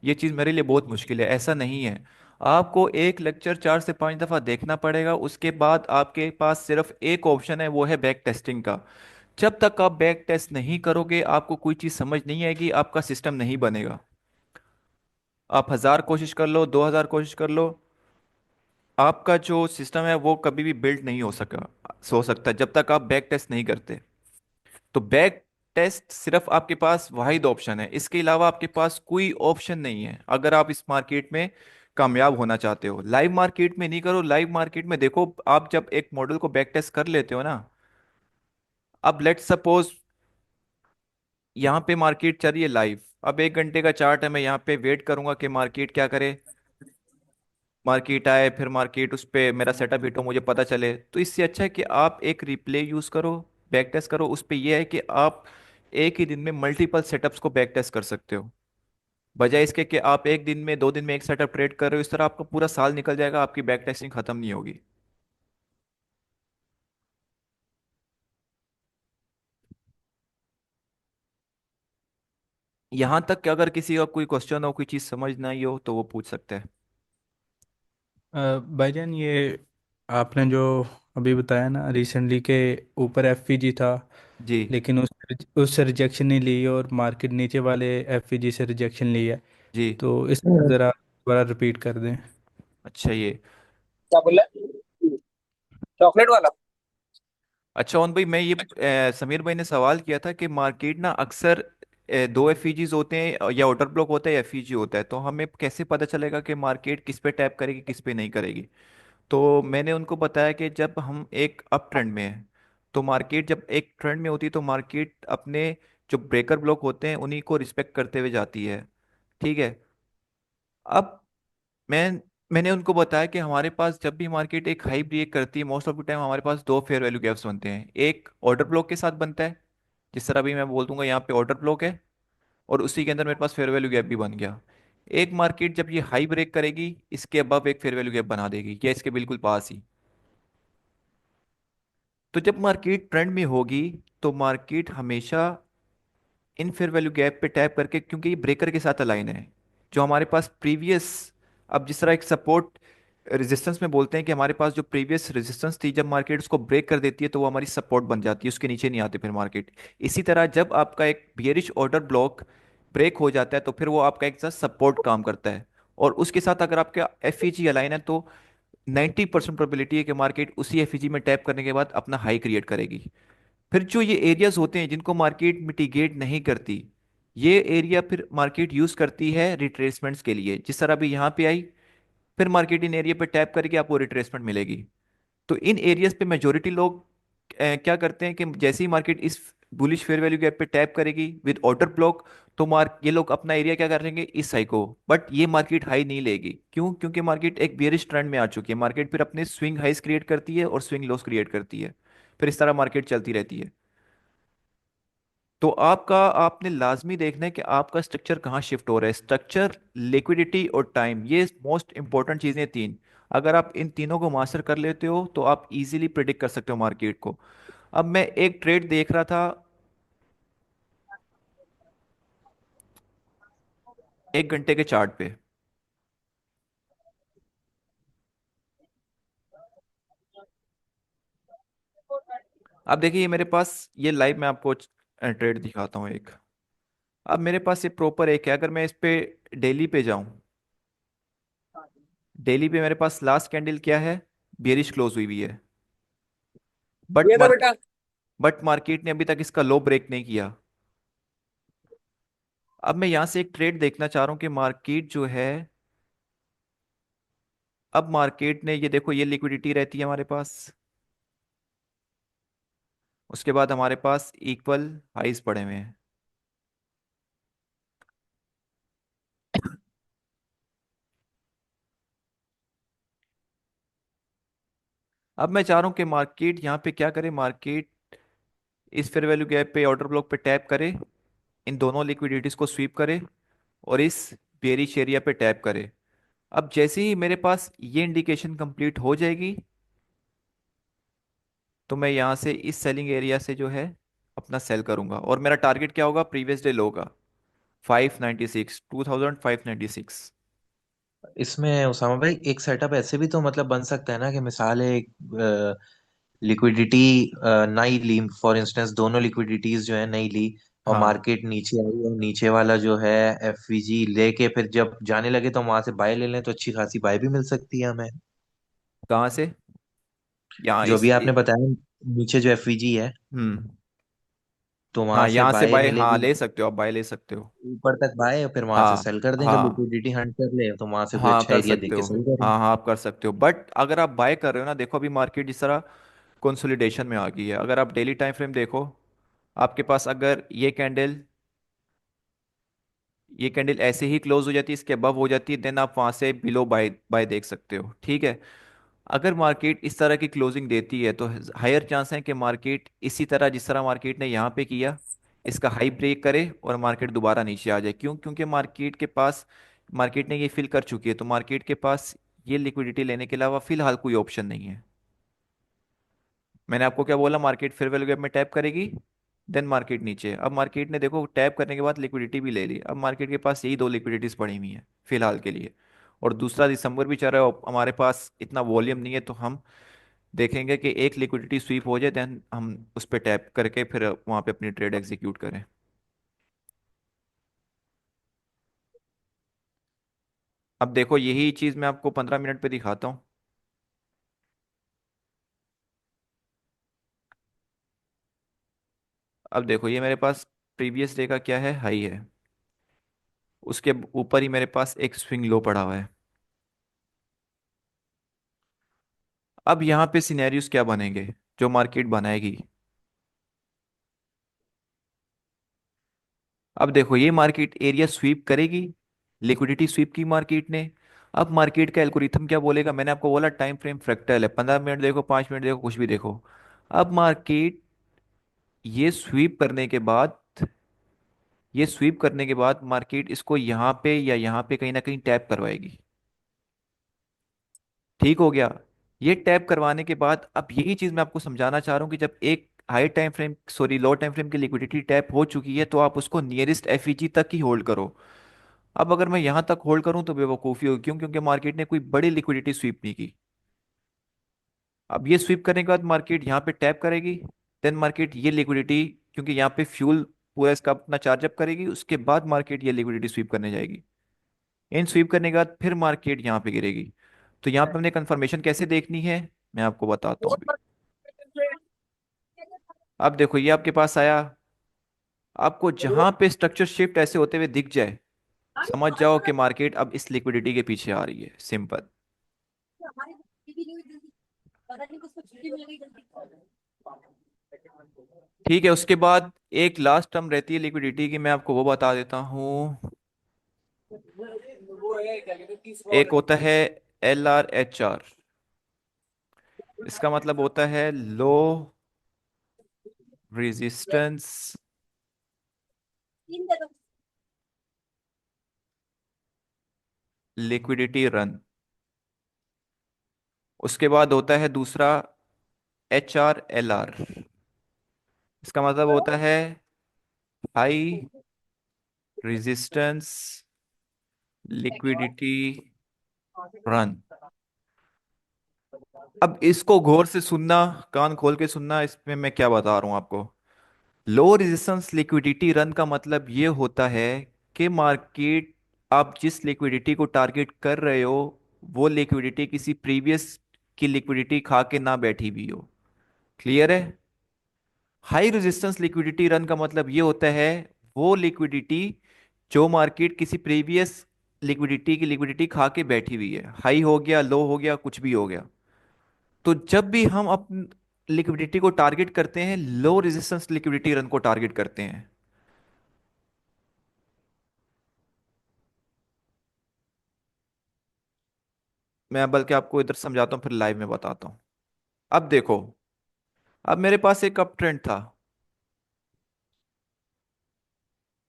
A: ये चीज मेरे लिए बहुत मुश्किल है। ऐसा नहीं है। आपको एक लेक्चर 4 से 5 दफा देखना पड़ेगा, उसके बाद आपके पास सिर्फ एक ऑप्शन है, वो है बैक टेस्टिंग का। जब तक आप बैक टेस्ट नहीं करोगे आपको कोई चीज समझ नहीं आएगी, आपका सिस्टम नहीं बनेगा। आप 1000 कोशिश कर लो, 2000 कोशिश कर लो, आपका जो सिस्टम है वो कभी भी बिल्ड नहीं हो सकता जब तक आप बैक टेस्ट नहीं करते। तो बैक टेस्ट सिर्फ आपके पास वाहिद ऑप्शन है, इसके अलावा आपके पास कोई ऑप्शन नहीं है अगर आप इस मार्केट में कामयाब होना चाहते हो। लाइव मार्केट में नहीं करो, लाइव मार्केट में देखो, आप जब एक मॉडल को बैक टेस्ट कर लेते हो ना, अब लेट सपोज यहाँ पे मार्केट चल रही है लाइव, अब 1 घंटे का चार्ट है, मैं यहाँ पे वेट करूंगा कि मार्केट क्या करे, मार्केट आए, फिर मार्केट उस पे मेरा सेटअप हिट हो, मुझे पता चले। तो इससे अच्छा है कि आप एक रिप्ले यूज करो, बैक टेस्ट करो। उस पे ये है कि आप एक ही दिन में मल्टीपल सेटअप्स को बैक टेस्ट कर सकते हो, बजाय इसके कि आप एक दिन में, 2 दिन में एक सेटअप ट्रेड कर रहे हो। इस तरह आपका पूरा साल निकल जाएगा, आपकी बैक टेस्टिंग खत्म नहीं होगी। यहाँ तक कि अगर किसी का कोई क्वेश्चन हो, कोई चीज़ समझ ना आई हो तो वो पूछ सकते हैं।
D: भाईजान, ये आपने जो अभी बताया ना रिसेंटली के ऊपर एफईजी था,
A: जी।
D: लेकिन उससे रिजेक्शन नहीं ली और मार्केट नीचे वाले एफईजी से रिजेक्शन ली है,
A: जी।
D: तो इसको ज़रा दोबारा रिपीट कर दें।
A: अच्छा, ये
E: क्या बोल रहा है? चॉकलेट वाला।
A: अच्छा ओन भाई, मैं ये समीर भाई ने सवाल किया था कि मार्केट ना अक्सर दो एफईजीज होते हैं, या ऑर्डर ब्लॉक होता है या एफईजी होता है, तो हमें कैसे पता चलेगा कि मार्केट किस पे टैप करेगी किस पे नहीं करेगी। तो मैंने उनको बताया कि जब हम एक अप ट्रेंड में हैं, तो मार्केट जब एक ट्रेंड में होती है तो मार्केट अपने जो ब्रेकर ब्लॉक होते हैं उन्हीं को रिस्पेक्ट करते हुए जाती है। ठीक है। अब मैंने उनको बताया कि हमारे पास जब भी मार्केट एक हाई ब्रेक करती है, मोस्ट ऑफ द टाइम हमारे पास दो फेयर वैल्यू गैप्स बनते हैं। एक ऑर्डर ब्लॉक के साथ बनता है, जिस तरह भी मैं बोल दूंगा यहाँ पे ऑर्डर ब्लॉक है, और उसी के अंदर मेरे पास फेयर वैल्यू गैप भी बन गया। एक मार्केट जब ये हाई ब्रेक करेगी, इसके अबव एक फेयर वैल्यू गैप बना देगी, या इसके बिल्कुल पास ही। तो जब मार्केट ट्रेंड में होगी तो मार्केट हमेशा इन फेयर वैल्यू गैप पे टैप करके, क्योंकि ये ब्रेकर के साथ अलाइन है, जो हमारे पास प्रीवियस, अब जिस तरह एक सपोर्ट रेजिस्टेंस में बोलते हैं कि हमारे पास जो प्रीवियस रेजिस्टेंस थी, जब मार्केट उसको ब्रेक कर देती है तो वो हमारी सपोर्ट बन जाती है, उसके नीचे नहीं आती फिर मार्केट। इसी तरह जब आपका एक बियरिश ऑर्डर ब्लॉक ब्रेक हो जाता है तो फिर वो आपका एक साथ सपोर्ट काम करता है, और उसके साथ अगर आपका एफ अलाइन है तो 90% प्रोबेबिलिटी है कि मार्केट उसी एफ में टैप करने के बाद अपना हाई क्रिएट करेगी। फिर जो ये एरियाज होते हैं जिनको मार्केट मिटिगेट नहीं करती, ये एरिया फिर मार्केट यूज करती है रिट्रेसमेंट्स के लिए। जिस तरह अभी यहाँ पे आई, फिर मार्केट इन एरिया पे टैप करके आपको रिट्रेसमेंट मिलेगी। तो इन एरियाज पे मेजोरिटी लोग क्या करते हैं कि जैसे ही मार्केट इस बुलिश फेयर वैल्यू गैप पे टैप करेगी विद ऑर्डर ब्लॉक, तो मार्क ये लोग अपना एरिया क्या करेंगे, इस हाई को। बट ये मार्केट हाई नहीं लेगी, क्यों? क्योंकि मार्केट एक बेयरिश ट्रेंड में आ चुकी है, मार्केट फिर अपने स्विंग हाइस क्रिएट करती है और स्विंग लॉस क्रिएट करती है, फिर इस तरह मार्केट चलती रहती है। तो आपने लाजमी देखना है कि आपका स्ट्रक्चर कहाँ शिफ्ट हो रहा है। स्ट्रक्चर, लिक्विडिटी और टाइम, ये मोस्ट इंपॉर्टेंट चीज़ें तीन। अगर आप इन तीनों को मास्टर कर लेते हो तो आप इजीली प्रिडिक्ट कर सकते हो मार्केट को। अब मैं एक ट्रेड देख रहा था 1 घंटे के चार्ट पे। अब देखिए, ये मेरे पास ये लाइव मैं आपको ट्रेड दिखाता हूँ एक। अब मेरे पास ये प्रॉपर एक है, अगर मैं इस पे डेली पे जाऊं, डेली पे मेरे पास लास्ट कैंडल क्या है, बेरिश क्लोज हुई हुई है। बट
E: ये था बेटा।
A: बट मार्केट ने अभी तक इसका लो ब्रेक नहीं किया। अब मैं यहां से एक ट्रेड देखना चाह रहा हूं कि मार्केट जो है, अब मार्केट ने ये देखो, ये लिक्विडिटी रहती है हमारे पास, उसके बाद हमारे पास इक्वल हाइस पड़े हुए हैं। अब मैं चाह रहा हूं कि मार्केट यहाँ पे क्या करे, मार्केट इस फेयर वैल्यू गैप पे ऑर्डर ब्लॉक पे टैप करे, इन दोनों लिक्विडिटीज को स्वीप करे, और इस बेरिश एरिया पे टैप करे। अब जैसे ही मेरे पास ये इंडिकेशन कंप्लीट हो जाएगी, तो मैं यहाँ से इस सेलिंग एरिया से जो है अपना सेल करूंगा, और मेरा टारगेट क्या होगा, प्रीवियस डे लो का 596, 2596।
B: इसमें उसामा भाई एक सेटअप ऐसे भी तो मतलब बन सकता है ना, कि मिसाल है एक लिक्विडिटी नई ली, फॉर इंस्टेंस दोनों लिक्विडिटीज जो है नई ली, और
A: हाँ,
B: मार्केट नीचे आई और नीचे वाला जो है एफवीजी लेके फिर जब जाने लगे तो वहां से बाय ले लें, तो अच्छी खासी बाय भी मिल सकती है हमें।
A: कहाँ से, यहाँ
B: जो भी आपने बताया नीचे जो एफवीजी है,
A: हम्म,
B: तो
A: हाँ
B: वहां से
A: यहाँ से
B: बाय
A: बाय, हाँ
B: मिलेगी,
A: ले सकते हो आप, बाय ले सकते हो।
B: ऊपर तक बाय और फिर वहां से
A: हाँ
B: सेल कर दें, जब
A: हाँ
B: लिक्विडिटी हंट कर ले तो वहां से कोई
A: हाँ
B: अच्छा
A: कर
B: एरिया
A: सकते
B: देख के
A: हो,
B: सेल करें।
A: हाँ हाँ आप कर सकते हो, बट अगर आप बाय कर रहे हो ना, देखो अभी मार्केट जिस तरह कंसोलिडेशन में आ गई है, अगर आप डेली टाइम फ्रेम देखो, आपके पास अगर ये कैंडल ऐसे ही क्लोज हो जाती है, इसके अबव हो जाती है, देन आप वहां से बिलो बाय बाय देख सकते हो, ठीक है। अगर मार्केट इस तरह की क्लोजिंग देती है, तो हायर चांस है कि मार्केट इसी तरह, जिस तरह मार्केट ने यहाँ पे किया, इसका हाई ब्रेक करे और मार्केट दोबारा नीचे आ जाए। क्यों? क्योंकि मार्केट ने ये फिल कर चुकी है, तो मार्केट के पास ये लिक्विडिटी लेने के अलावा फिलहाल कोई ऑप्शन नहीं है। मैंने आपको क्या बोला, मार्केट फेयर वैल्यू गैप में टैप करेगी, देन मार्केट नीचे। अब मार्केट ने देखो टैप करने के बाद लिक्विडिटी भी ले ली, अब मार्केट के पास यही दो लिक्विडिटीज पड़ी हुई हैं फिलहाल के लिए, और दूसरा दिसंबर भी चल रहा है, और हमारे पास इतना वॉल्यूम नहीं है, तो हम देखेंगे कि एक लिक्विडिटी स्वीप हो जाए, देन हम उस पर टैप करके फिर वहाँ पे अपनी ट्रेड एग्जीक्यूट करें। अब देखो यही चीज़ मैं आपको 15 मिनट पे दिखाता हूँ। अब देखो ये मेरे पास प्रीवियस डे का क्या है, हाई है, उसके ऊपर ही मेरे पास एक स्विंग लो पड़ा हुआ है। अब यहाँ पे सिनेरियोस क्या बनेंगे जो मार्केट बनाएगी। अब देखो ये मार्केट एरिया स्वीप करेगी, लिक्विडिटी स्वीप की मार्केट ने। अब मार्केट का एल्गोरिथम क्या बोलेगा, मैंने आपको बोला टाइम फ्रेम फ्रैक्टल है, 15 मिनट देखो, 5 मिनट देखो, कुछ भी देखो। अब मार्केट ये स्वीप करने के बाद ये स्वीप करने के बाद मार्केट इसको यहाँ पे या यहाँ पे कहीं ना कहीं टैप करवाएगी। ठीक हो गया। ये टैप करवाने के बाद अब यही चीज मैं आपको समझाना चाह रहा हूँ कि जब एक हाई टाइम फ्रेम, सॉरी लो टाइम फ्रेम की लिक्विडिटी टैप हो चुकी है, तो आप उसको नियरेस्ट एफईजी तक ही होल्ड करो। अब अगर मैं यहां तक होल्ड करूं तो बेवकूफ़ी होगी। क्यों? क्योंकि मार्केट ने कोई बड़ी लिक्विडिटी स्वीप नहीं की। अब ये स्वीप करने के बाद मार्केट यहाँ पे टैप करेगी, देन मार्केट ये लिक्विडिटी, क्योंकि यहाँ पे फ्यूल पूरा इसका अपना चार्जअप करेगी, उसके बाद मार्केट ये लिक्विडिटी स्वीप करने जाएगी। इन स्वीप करने के बाद फिर मार्केट यहाँ पे गिरेगी। तो यहाँ पे हमने कंफर्मेशन कैसे देखनी है, मैं आपको बताता हूँ अभी। अब देखो ये आपके पास आया, आपको जहां पे स्ट्रक्चर शिफ्ट ऐसे होते हुए दिख जाए, समझ जाओ कि मार्केट अब इस लिक्विडिटी के पीछे आ रही है, सिंपल। ठीक है, उसके बाद एक लास्ट टर्म रहती है लिक्विडिटी की, मैं आपको वो बता देता हूँ। एक होता है LRHR, इसका मतलब होता है लो रेजिस्टेंस लिक्विडिटी रन। उसके बाद होता है दूसरा HRLR, इसका मतलब होता है हाई रेजिस्टेंस लिक्विडिटी रन। अब इसको गौर से सुनना, कान खोल के सुनना, इसमें मैं क्या बता रहा हूँ आपको। लो रेजिस्टेंस लिक्विडिटी रन का मतलब ये होता है कि मार्केट, आप जिस लिक्विडिटी को टारगेट कर रहे हो वो लिक्विडिटी किसी प्रीवियस की लिक्विडिटी खा के ना बैठी हुई हो। क्लियर है? हाई रेजिस्टेंस लिक्विडिटी रन का मतलब ये होता है वो लिक्विडिटी जो मार्केट किसी प्रीवियस लिक्विडिटी की लिक्विडिटी खा के बैठी हुई है, हाई हो गया, लो हो गया, कुछ भी हो गया। तो जब भी हम अपन लिक्विडिटी को टारगेट करते हैं, लो रेजिस्टेंस लिक्विडिटी रन को टारगेट करते हैं। मैं बल्कि आपको इधर समझाता हूँ फिर लाइव में बताता हूँ। अब देखो, अब मेरे पास एक अप ट्रेंड था,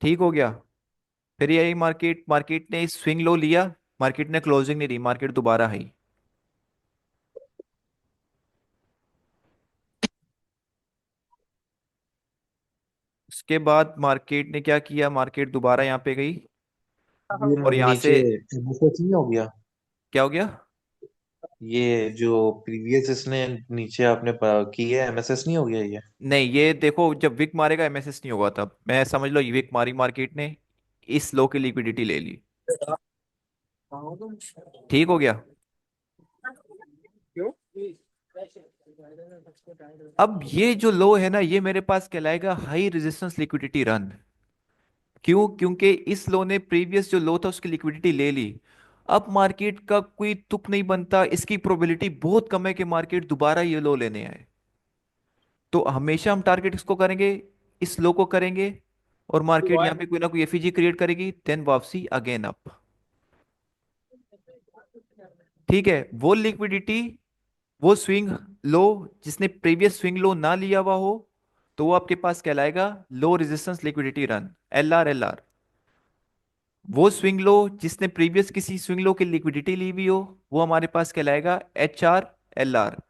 A: ठीक हो गया। फिर यही मार्केट मार्केट ने स्विंग लो लिया, मार्केट ने क्लोजिंग नहीं दी, मार्केट दोबारा हाई। उसके बाद मार्केट ने क्या किया, मार्केट दोबारा यहाँ पे गई
B: ये
A: और यहाँ
B: नीचे
A: से
B: एमएसएस नहीं हो गया?
A: क्या हो गया?
B: ये जो प्रीवियस इसने नीचे आपने की है, एमएसएस नहीं हो गया ये?
A: नहीं, ये देखो, जब विक मारेगा एमएसएस नहीं होगा, तब मैं समझ लो ये विक मारी मार्केट ने, इस लो की लिक्विडिटी ले ली, ठीक हो गया।
E: क्यों?
A: अब ये जो लो है ना, ये मेरे पास कहलाएगा हाई रेजिस्टेंस लिक्विडिटी रन। क्यों? क्योंकि इस लो ने प्रीवियस जो लो था उसकी लिक्विडिटी ले ली। अब मार्केट का कोई तुक नहीं बनता, इसकी प्रोबेबिलिटी बहुत कम है कि मार्केट दोबारा ये लो लेने आए। तो हमेशा हम टारगेट इसको करेंगे, इस लो को करेंगे, और मार्केट यहाँ पे कोई ना कोई एफईजी क्रिएट करेगी, देन वापसी अगेन अप। ठीक है, वो लिक्विडिटी, वो स्विंग लो जिसने प्रीवियस स्विंग लो ना लिया हुआ हो, तो वो आपके पास कहलाएगा low resistance liquidity run, L R L R. वो स्विंग लो जिसने प्रीवियस किसी स्विंग लो की लिक्विडिटी ली हुई हो, वो हमारे पास कहलाएगा एच आर एल आर।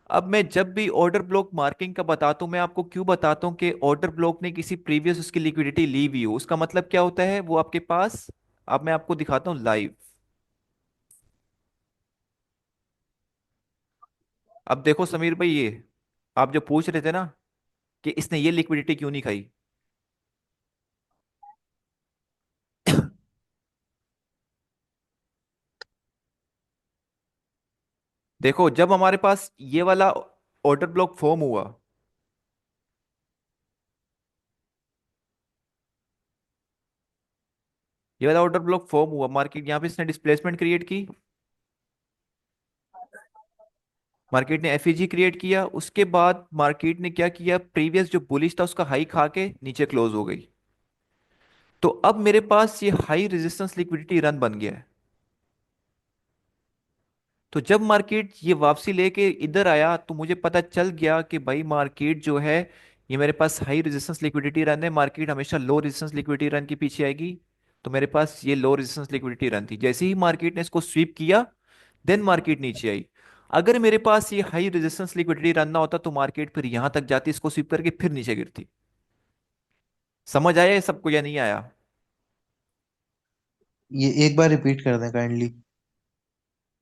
A: अब मैं जब भी ऑर्डर ब्लॉक मार्किंग का बताता हूं, मैं आपको क्यों बताता हूं कि ऑर्डर ब्लॉक ने किसी प्रीवियस उसकी लिक्विडिटी ली हुई हो, उसका मतलब क्या होता है वो आपके पास। अब मैं आपको दिखाता हूं लाइव। अब देखो समीर भाई, ये आप जो पूछ रहे थे ना कि इसने ये लिक्विडिटी क्यों नहीं खाई, देखो जब हमारे पास ये वाला ऑर्डर ब्लॉक फॉर्म हुआ, ये वाला ऑर्डर ब्लॉक फॉर्म हुआ, मार्केट यहाँ पे इसने डिस्प्लेसमेंट क्रिएट की, मार्केट ने एफईजी क्रिएट किया, उसके बाद मार्केट ने क्या किया, प्रीवियस जो बुलिश था उसका हाई खा के नीचे क्लोज हो गई। तो अब मेरे पास ये हाई रेजिस्टेंस लिक्विडिटी रन बन गया है। तो जब मार्केट ये वापसी लेके इधर आया तो मुझे पता चल गया कि भाई मार्केट जो है, ये मेरे पास हाई रेजिस्टेंस लिक्विडिटी रन है, मार्केट हमेशा लो रेजिस्टेंस लिक्विडिटी रन के पीछे आएगी। तो मेरे पास ये लो रेजिस्टेंस लिक्विडिटी रन थी, जैसे ही मार्केट ने इसको स्वीप किया, देन मार्केट नीचे आई। अगर मेरे पास ये हाई रेजिस्टेंस लिक्विडिटी रन ना होता तो मार्केट फिर यहां तक जाती, इसको स्वीप करके फिर नीचे गिरती। समझ आया ये सबको या नहीं आया?
B: ये एक बार रिपीट कर दें काइंडली।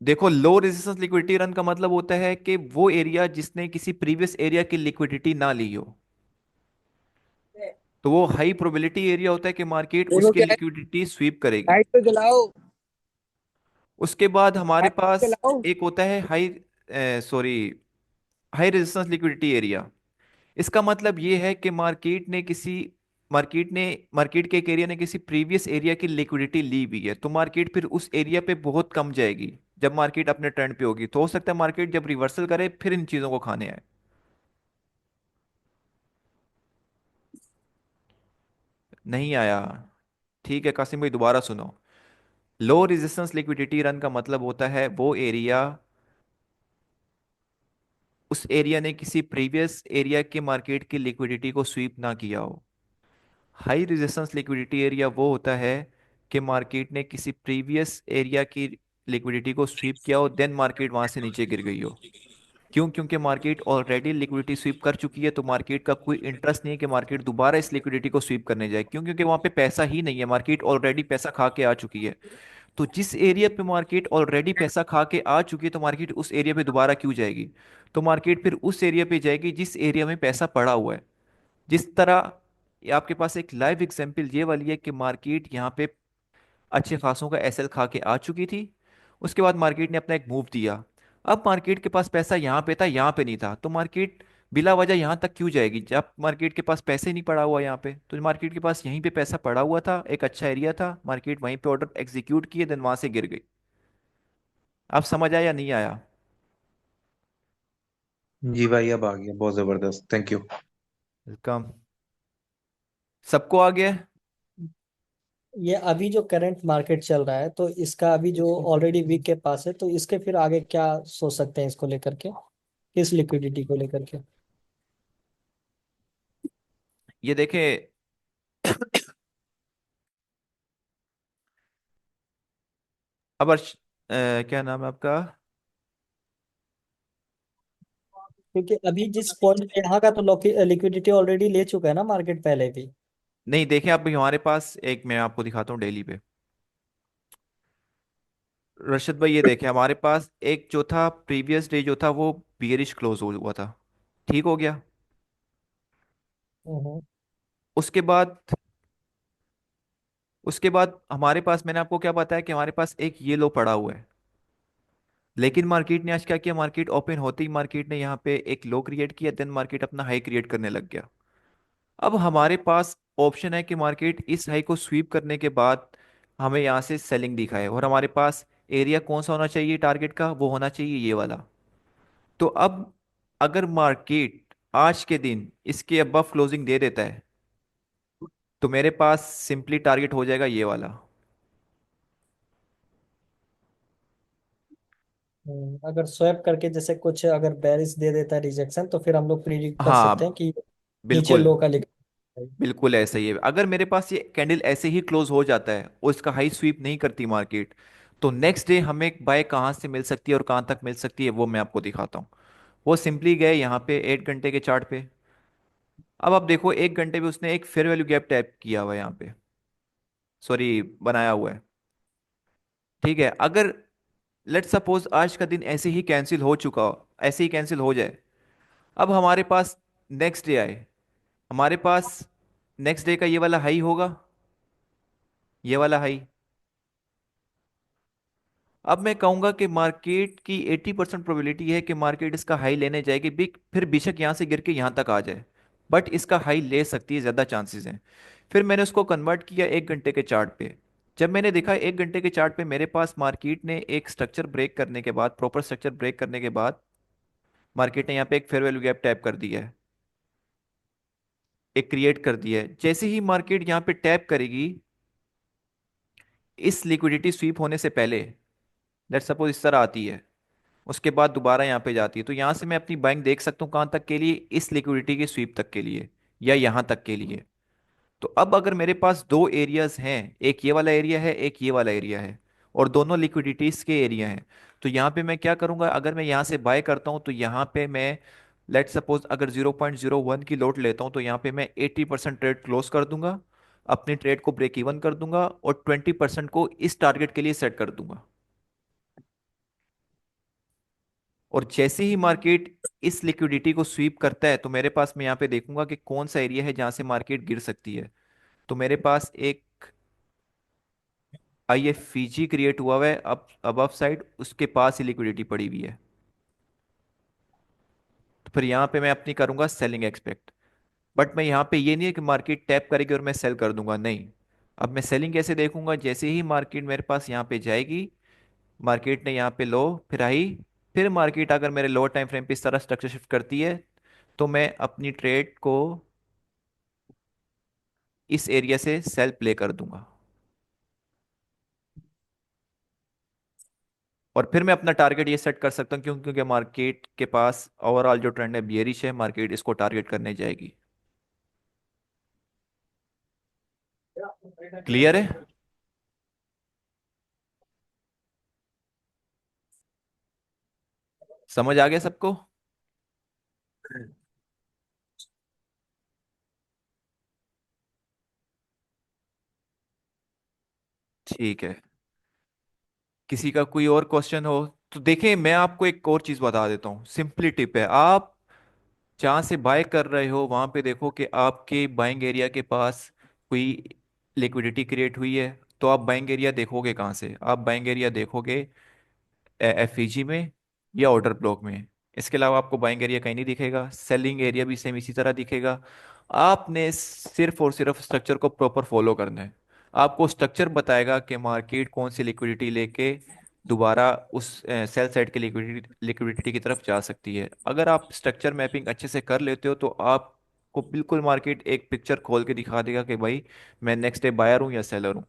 A: देखो, लो रेजिस्टेंस लिक्विडिटी रन का मतलब होता है कि वो एरिया जिसने किसी प्रीवियस एरिया की लिक्विडिटी ना ली हो, तो वो हाई प्रोबेबिलिटी एरिया होता है कि मार्केट
E: देखो
A: उसके
E: क्या है,
A: लिक्विडिटी स्वीप करेगी।
E: लाइट तो जलाओ।
A: उसके बाद हमारे
E: लाइट तो
A: पास
E: जलाओ।
A: एक होता है high, sorry, high resistance liquidity area. इसका मतलब ये है कि मार्केट के एक एरिया ने किसी प्रीवियस एरिया की लिक्विडिटी ली हुई है, तो मार्केट फिर उस एरिया पे बहुत कम जाएगी। जब मार्केट अपने ट्रेंड पे होगी तो हो सकता है मार्केट जब रिवर्सल करे फिर इन चीजों को खाने आए। नहीं आया? ठीक है कासिम भाई, दोबारा सुनो। लो रेजिस्टेंस लिक्विडिटी रन का मतलब होता है वो एरिया, उस एरिया ने किसी प्रीवियस एरिया के मार्केट की लिक्विडिटी को स्वीप ना किया हो। हाई रेजिस्टेंस लिक्विडिटी एरिया वो होता है कि मार्केट ने किसी प्रीवियस एरिया की लिक्विडिटी को स्वीप किया हो, देन मार्केट वहां से नीचे गिर गई हो। क्यों? क्योंकि मार्केट ऑलरेडी लिक्विडिटी स्वीप कर चुकी है, तो मार्केट का कोई इंटरेस्ट नहीं है कि मार्केट दोबारा इस लिक्विडिटी को स्वीप करने जाए। क्यों? क्योंकि वहां पे पैसा ही नहीं है, मार्केट ऑलरेडी पैसा खा के आ चुकी है। तो जिस एरिया पे मार्केट ऑलरेडी पैसा खा के आ चुकी है, तो मार्केट उस एरिया पे दोबारा क्यों जाएगी? तो मार्केट फिर उस एरिया पे जाएगी जिस एरिया में पैसा पड़ा हुआ है। जिस तरह ये आपके पास एक लाइव एग्जांपल ये वाली है कि मार्केट यहाँ पे अच्छे खासों का एसएल खा के आ चुकी थी। उसके बाद मार्केट ने अपना एक मूव दिया। अब मार्केट के पास पैसा यहाँ पे था, यहाँ पे नहीं था, तो मार्केट बिला वजह यहाँ तक क्यों जाएगी? जब मार्केट के पास पैसे नहीं पड़ा हुआ यहाँ पे, तो मार्केट के पास यहीं पे पैसा पड़ा हुआ था, एक अच्छा एरिया था, मार्केट वहीं पे ऑर्डर एग्जीक्यूट किए, देन वहां से गिर गई। आप समझ आया या नहीं आया?
B: जी भाई, अब आ गया, बहुत जबरदस्त, थैंक यू।
A: वेलकम। सबको आ गया है?
C: ये अभी जो करंट मार्केट चल रहा है, तो इसका अभी जो ऑलरेडी वीक के पास है, तो इसके फिर आगे क्या सोच सकते हैं इसको लेकर के, किस लिक्विडिटी को लेकर के?
A: ये देखें, अब क्या नाम है आपका?
C: क्योंकि अभी जिस पॉइंट पे यहाँ का तो लिक्विडिटी ऑलरेडी ले चुका है ना मार्केट पहले भी।
A: नहीं, देखें अब हमारे पास एक, मैं आपको दिखाता हूँ डेली पे। रशद भाई ये देखें, हमारे पास एक जो था प्रीवियस डे जो था वो बियरिश क्लोज हुआ था, ठीक हो गया।
C: हम्म।
A: उसके बाद हमारे पास, मैंने आपको क्या बताया कि हमारे पास एक ये लो पड़ा हुआ है। लेकिन मार्केट ने आज क्या किया, मार्केट ओपन होते ही मार्केट ने यहाँ पे एक लो क्रिएट किया, देन मार्केट अपना हाई क्रिएट करने लग गया। अब हमारे पास ऑप्शन है कि मार्केट इस हाई को स्वीप करने के बाद हमें यहाँ से सेलिंग दिखाए, और हमारे पास एरिया कौन सा होना चाहिए टारगेट का, वो होना चाहिए ये वाला। तो अब अगर मार्केट आज के दिन इसके अबव क्लोजिंग दे देता है, तो मेरे पास सिंपली टारगेट हो जाएगा ये वाला।
C: अगर स्वैप करके जैसे कुछ अगर बेरिश दे देता है रिजेक्शन, तो फिर हम लोग प्रिडिक्ट कर सकते हैं
A: हाँ,
C: कि नीचे
A: बिल्कुल।
C: लो का लिख।
A: बिल्कुल ऐसा ही है। अगर मेरे पास ये कैंडल ऐसे ही क्लोज हो जाता है और इसका हाई स्वीप नहीं करती मार्केट, तो नेक्स्ट डे हमें बाय कहाँ से मिल सकती है और कहाँ तक मिल सकती है, वो मैं आपको दिखाता हूँ। वो सिंपली गए यहाँ पे 8 घंटे के चार्ट पे। अब आप देखो 1 घंटे पे उसने एक फेयर वैल्यू गैप टैप किया हुआ है यहाँ पे, सॉरी बनाया हुआ है। ठीक है, अगर लेट सपोज आज का दिन ऐसे ही कैंसिल हो चुका हो, ऐसे ही कैंसिल हो जाए, अब हमारे पास नेक्स्ट डे आए, हमारे पास नेक्स्ट डे का ये वाला हाई होगा, ये वाला हाई। अब मैं कहूंगा कि मार्केट की 80% प्रोबेबिलिटी है कि मार्केट इसका हाई लेने जाएगी, फिर बेशक यहां से गिर के यहां तक आ जाए, बट इसका हाई ले सकती है, ज़्यादा चांसेस हैं। फिर मैंने उसको कन्वर्ट किया 1 घंटे के चार्ट पे। जब मैंने देखा 1 घंटे के चार्ट पे मेरे पास मार्केट ने एक स्ट्रक्चर ब्रेक करने के बाद, प्रॉपर स्ट्रक्चर ब्रेक करने के बाद, मार्केट ने यहाँ पे एक फेयर वैल्यू गैप टैप कर दिया है, एक क्रिएट कर दिया है। जैसे ही मार्केट यहाँ पे टैप करेगी इस लिक्विडिटी स्वीप होने से पहले, लेट सपोज इस तरह आती है, उसके बाद दोबारा यहाँ पे जाती है, तो यहाँ से मैं अपनी बाइंग देख सकता हूँ कहाँ तक के लिए, इस लिक्विडिटी के स्वीप तक के लिए या यहाँ तक के लिए। तो अब अगर मेरे पास दो एरियाज हैं, एक ये वाला एरिया है, एक ये वाला एरिया है, और दोनों लिक्विडिटीज के एरिया हैं, तो यहाँ पे मैं क्या करूँगा, अगर मैं यहाँ से बाय करता हूँ तो यहाँ पे मैं लेट सपोज अगर 0.01 की लोट लेता हूँ, तो यहाँ पे मैं 80% ट्रेड क्लोज कर दूंगा, अपनी ट्रेड को ब्रेक इवन कर दूंगा, और 20% को इस टारगेट के लिए सेट कर दूंगा। और जैसे ही मार्केट इस लिक्विडिटी को स्वीप करता है, तो मेरे पास, मैं यहाँ पे देखूंगा कि कौन सा एरिया है जहां से मार्केट गिर सकती है। तो मेरे पास एक IFVG क्रिएट हुआ हुआ है, अब अबव साइड उसके पास ही लिक्विडिटी पड़ी हुई है। तो फिर यहाँ पे मैं अपनी करूंगा सेलिंग एक्सपेक्ट। बट मैं यहाँ पे ये नहीं है कि मार्केट टैप करेगी और मैं सेल कर दूंगा, नहीं। अब मैं सेलिंग कैसे देखूंगा, जैसे ही मार्केट मेरे पास यहाँ पे जाएगी, मार्केट ने यहाँ पे लो फिर हाई, फिर मार्केट अगर मेरे लोअर टाइम फ्रेम पे इस तरह स्ट्रक्चर शिफ्ट करती है, तो मैं अपनी ट्रेड को इस एरिया से सेल प्ले कर दूंगा। और फिर मैं अपना टारगेट ये सेट कर सकता हूँ, क्योंकि मार्केट के पास ओवरऑल जो ट्रेंड है बियरिश है, मार्केट इसको टारगेट करने जाएगी। क्लियर है? समझ आ गया सबको? ठीक है। किसी का कोई और क्वेश्चन हो तो देखें, मैं आपको एक और चीज बता देता हूँ, सिंपली टिप है। आप जहाँ से बाय कर रहे हो वहां पे देखो कि आपके बाइंग एरिया के पास कोई लिक्विडिटी क्रिएट हुई है। तो आप बाइंग एरिया देखोगे कहाँ से? आप बाइंग एरिया देखोगे एफईजी में या ऑर्डर ब्लॉक में। इसके अलावा आपको बाइंग एरिया कहीं नहीं दिखेगा। सेलिंग एरिया भी सेम इसी तरह दिखेगा। आपने सिर्फ और सिर्फ स्ट्रक्चर को प्रॉपर फॉलो करना है। आपको स्ट्रक्चर बताएगा कि मार्केट कौन सी लिक्विडिटी लेके दोबारा उस सेल साइड की लिक्विडिटी लिक्विडिटी की तरफ जा सकती है। अगर आप स्ट्रक्चर मैपिंग अच्छे से कर लेते हो तो आपको बिल्कुल मार्केट एक पिक्चर खोल के दिखा देगा कि भाई मैं नेक्स्ट डे बायर हूँ या सेलर हूँ।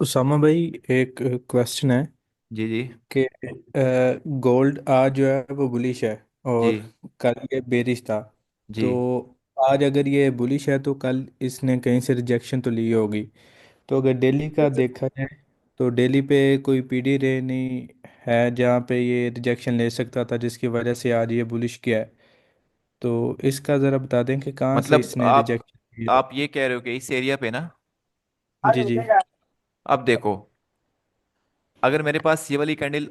D: उसामा भाई, एक क्वेश्चन है
A: जी जी।
D: कि गोल्ड आज जो है वो बुलिश है,
A: जी
D: और कल ये बेरिश था।
A: जी।
D: तो आज अगर ये बुलिश है तो कल इसने कहीं से रिजेक्शन तो ली होगी। तो अगर डेली का देखा जाए तो डेली पे कोई पीडी रे नहीं है जहाँ पे ये रिजेक्शन ले सकता था, जिसकी वजह से आज ये बुलिश किया है। तो इसका ज़रा बता दें कि कहाँ से
A: मतलब
D: इसने रिजेक्शन लिया।
A: आप ये कह रहे हो कि इस एरिया पे ना,
D: जी जी।
A: अब देखो, अगर मेरे पास ये वाली कैंडल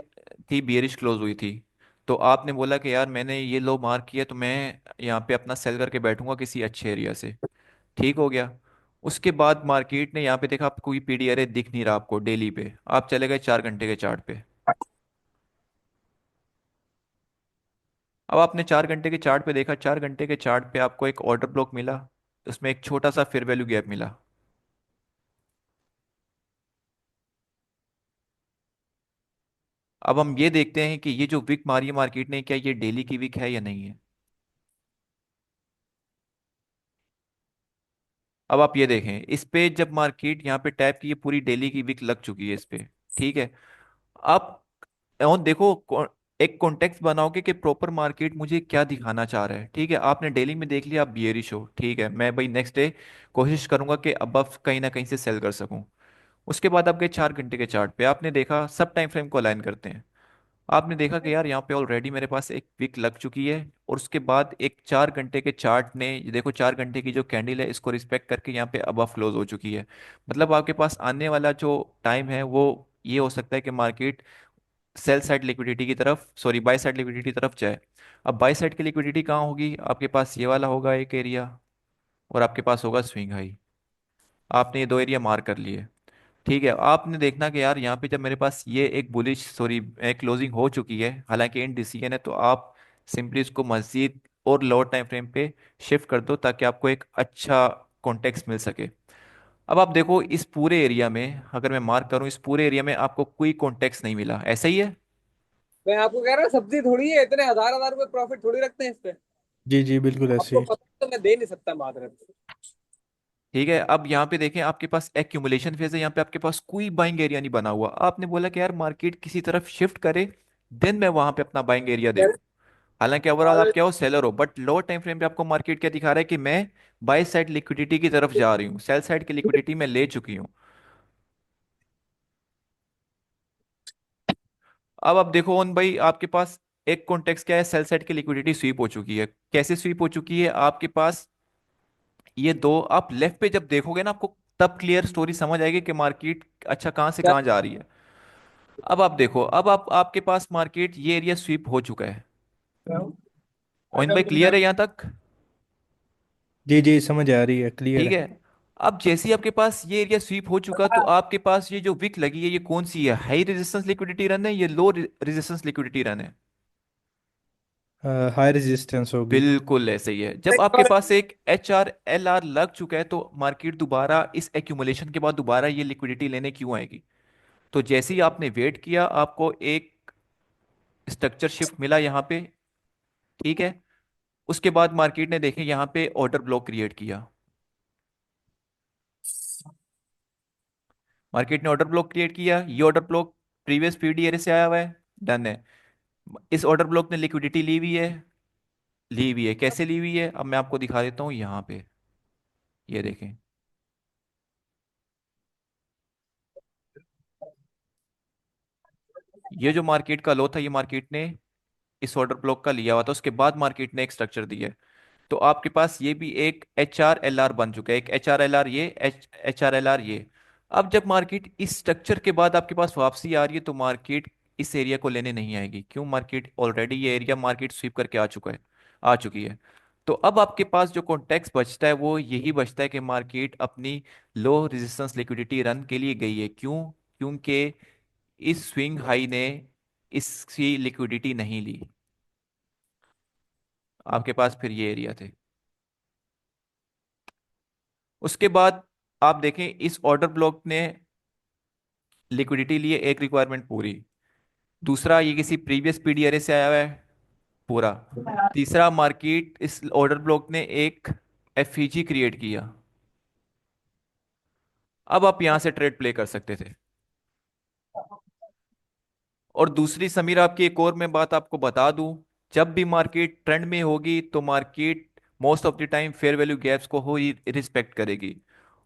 A: थी, बियरिश क्लोज हुई थी, तो आपने बोला कि यार मैंने ये लो मार्क किया तो मैं यहाँ पे अपना सेल करके बैठूंगा किसी अच्छे एरिया से। ठीक हो गया। उसके बाद मार्केट ने यहाँ पे देखा, आप कोई पीडी अरे दिख नहीं रहा आपको डेली पे, आप चले गए 4 घंटे के चार्ट पे। अब आपने 4 घंटे के चार्ट पे देखा, 4 घंटे के चार्ट पे आपको एक ऑर्डर ब्लॉक मिला, उसमें एक छोटा सा फेयर वैल्यू गैप मिला। अब हम ये देखते हैं कि ये जो विक मारी है मार्केट ने, क्या ये डेली की विक है या नहीं है। अब आप ये देखें, इस पे जब मार्केट यहाँ पे टैप की, ये पूरी डेली की विक लग चुकी है इस पे। ठीक है। आप और देखो एक कॉन्टेक्स्ट बनाओगे कि प्रॉपर मार्केट मुझे क्या दिखाना चाह रहा है। ठीक है, आपने डेली में देख लिया आप बियरिश हो, ठीक है, मैं भाई नेक्स्ट डे कोशिश करूंगा कि अबव कहीं ना कहीं से सेल कर सकूं। उसके बाद आप गए 4 घंटे के चार्ट पे, आपने देखा, सब टाइम फ्रेम को अलाइन करते हैं, आपने देखा कि यार यहाँ पे ऑलरेडी मेरे पास एक विक लग चुकी है। और उसके बाद एक 4 घंटे के चार्ट ने, ये देखो 4 घंटे की जो कैंडल है इसको रिस्पेक्ट करके यहाँ पे अबव क्लोज हो चुकी है। मतलब आपके पास आने वाला जो टाइम है वो ये हो सकता है कि मार्केट सेल साइड लिक्विडिटी की तरफ, सॉरी बाय साइड लिक्विडिटी की तरफ जाए। अब बाय साइड की लिक्विडिटी कहाँ होगी? आपके पास ये वाला होगा एक एरिया, और आपके पास होगा स्विंग हाई। आपने ये दो एरिया मार्क कर लिए। ठीक है, आपने देखना कि यार यहाँ पे जब मेरे पास ये एक बुलिश, सॉरी एक क्लोजिंग हो चुकी है, हालांकि इन डिसीजन है, तो आप सिंपली इसको मजीद और लोअर टाइम फ्रेम पे शिफ्ट कर दो ताकि आपको एक अच्छा कॉन्टेक्स्ट मिल सके। अब आप देखो इस पूरे एरिया में, अगर मैं मार्क करूं, इस पूरे एरिया में आपको कोई कॉन्टेक्स्ट नहीं मिला, ऐसा ही है।
E: मैं आपको कह रहा हूँ सब्जी थोड़ी है, इतने हजार हजार रुपए प्रॉफिट थोड़ी रखते हैं इस पे।
D: जी जी, बिल्कुल ऐसे
E: आपको
D: ही।
E: पता है तो मैं दे नहीं सकता मात्र।
A: ठीक है, अब यहाँ पे देखें, आपके पास एक्यूमुलेशन फेज है, यहाँ पे आपके पास कोई बाइंग एरिया नहीं बना हुआ। आपने बोला कि यार मार्केट किसी तरफ शिफ्ट करे, देन मैं वहां पे अपना बाइंग एरिया देखूं। हालांकि ओवरऑल आप क्या हो, सेलर हो, बट लोअर टाइम फ्रेम पे आपको मार्केट क्या दिखा रहा है कि मैं बाय साइड लिक्विडिटी की तरफ जा रही हूँ, सेल साइड की लिक्विडिटी मैं ले चुकी हूँ। अब आप देखो ओन भाई, आपके पास एक कॉन्टेक्स्ट क्या है, सेल साइड की लिक्विडिटी स्वीप हो चुकी है। कैसे स्वीप हो चुकी है? आपके पास ये दो, आप लेफ्ट पे जब देखोगे ना, आपको तब क्लियर स्टोरी समझ आएगी कि मार्केट अच्छा कहाँ से
E: क्या?
A: कहाँ जा रही है। अब आप देखो, अब आप आपके पास मार्केट ये एरिया स्वीप हो चुका है। ओइन भाई क्लियर है यहाँ तक?
D: जी जी, समझ आ रही है, क्लियर
A: ठीक
D: है।
A: है। अब जैसे ही आपके पास ये एरिया स्वीप हो चुका, तो आपके पास ये जो विक लगी है ये कौन सी है? हाई रेजिस्टेंस लिक्विडिटी रन है, ये लो रेजिस्टेंस लिक्विडिटी रन है?
D: हाई रेजिस्टेंस होगी।
A: बिल्कुल ऐसे ही है। जब आपके पास एक HRLR लग चुका है, तो मार्केट दोबारा इस एक्यूमुलेशन के बाद दोबारा ये लिक्विडिटी लेने क्यों आएगी? तो जैसे ही आपने वेट किया, आपको एक स्ट्रक्चर शिफ्ट मिला यहाँ पे। ठीक है। उसके बाद मार्केट ने देखे यहाँ पे ऑर्डर ब्लॉक क्रिएट किया। मार्केट ने ऑर्डर ब्लॉक क्रिएट किया, ये ऑर्डर ब्लॉक प्रीवियस पीडीआर से आया हुआ है, डन है। इस ऑर्डर ब्लॉक ने लिक्विडिटी ली हुई है, ली हुई है, कैसे ली हुई है अब मैं आपको दिखा देता हूँ यहाँ पे। ये देखें, ये जो मार्केट का लो था, ये मार्केट ने इस ऑर्डर ब्लॉक का लिया हुआ था, उसके बाद मार्केट ने एक स्ट्रक्चर दिया है। तो आपके पास ये भी एक HRLR बन चुका है, एक HRLR ये, HRLR ये। अब जब मार्केट इस स्ट्रक्चर के बाद आपके पास वापसी आ रही है, तो मार्केट इस एरिया को लेने नहीं आएगी। क्यों? मार्केट ऑलरेडी ये एरिया मार्केट स्वीप करके आ चुकी है। तो अब आपके पास जो कॉन्टेक्स्ट बचता है वो यही बचता है कि मार्केट अपनी लो रेजिस्टेंस लिक्विडिटी रन के लिए गई है। क्यों? क्योंकि इस स्विंग हाई ने इसकी लिक्विडिटी नहीं ली। आपके पास फिर ये एरिया थे। उसके बाद आप देखें इस ऑर्डर ब्लॉक ने लिक्विडिटी लिए, एक रिक्वायरमेंट पूरी। दूसरा, ये किसी प्रीवियस पीडीआरए से आया हुआ है, पूरा। तीसरा, मार्केट इस ऑर्डर ब्लॉक ने एक एफईजी क्रिएट किया। अब आप यहां से ट्रेड प्ले कर सकते थे। और दूसरी समीर, आपकी एक और मैं बात आपको बता दूं, जब भी मार्केट ट्रेंड में होगी तो market most of the time fair value gaps को ही रिस्पेक्ट करेगी।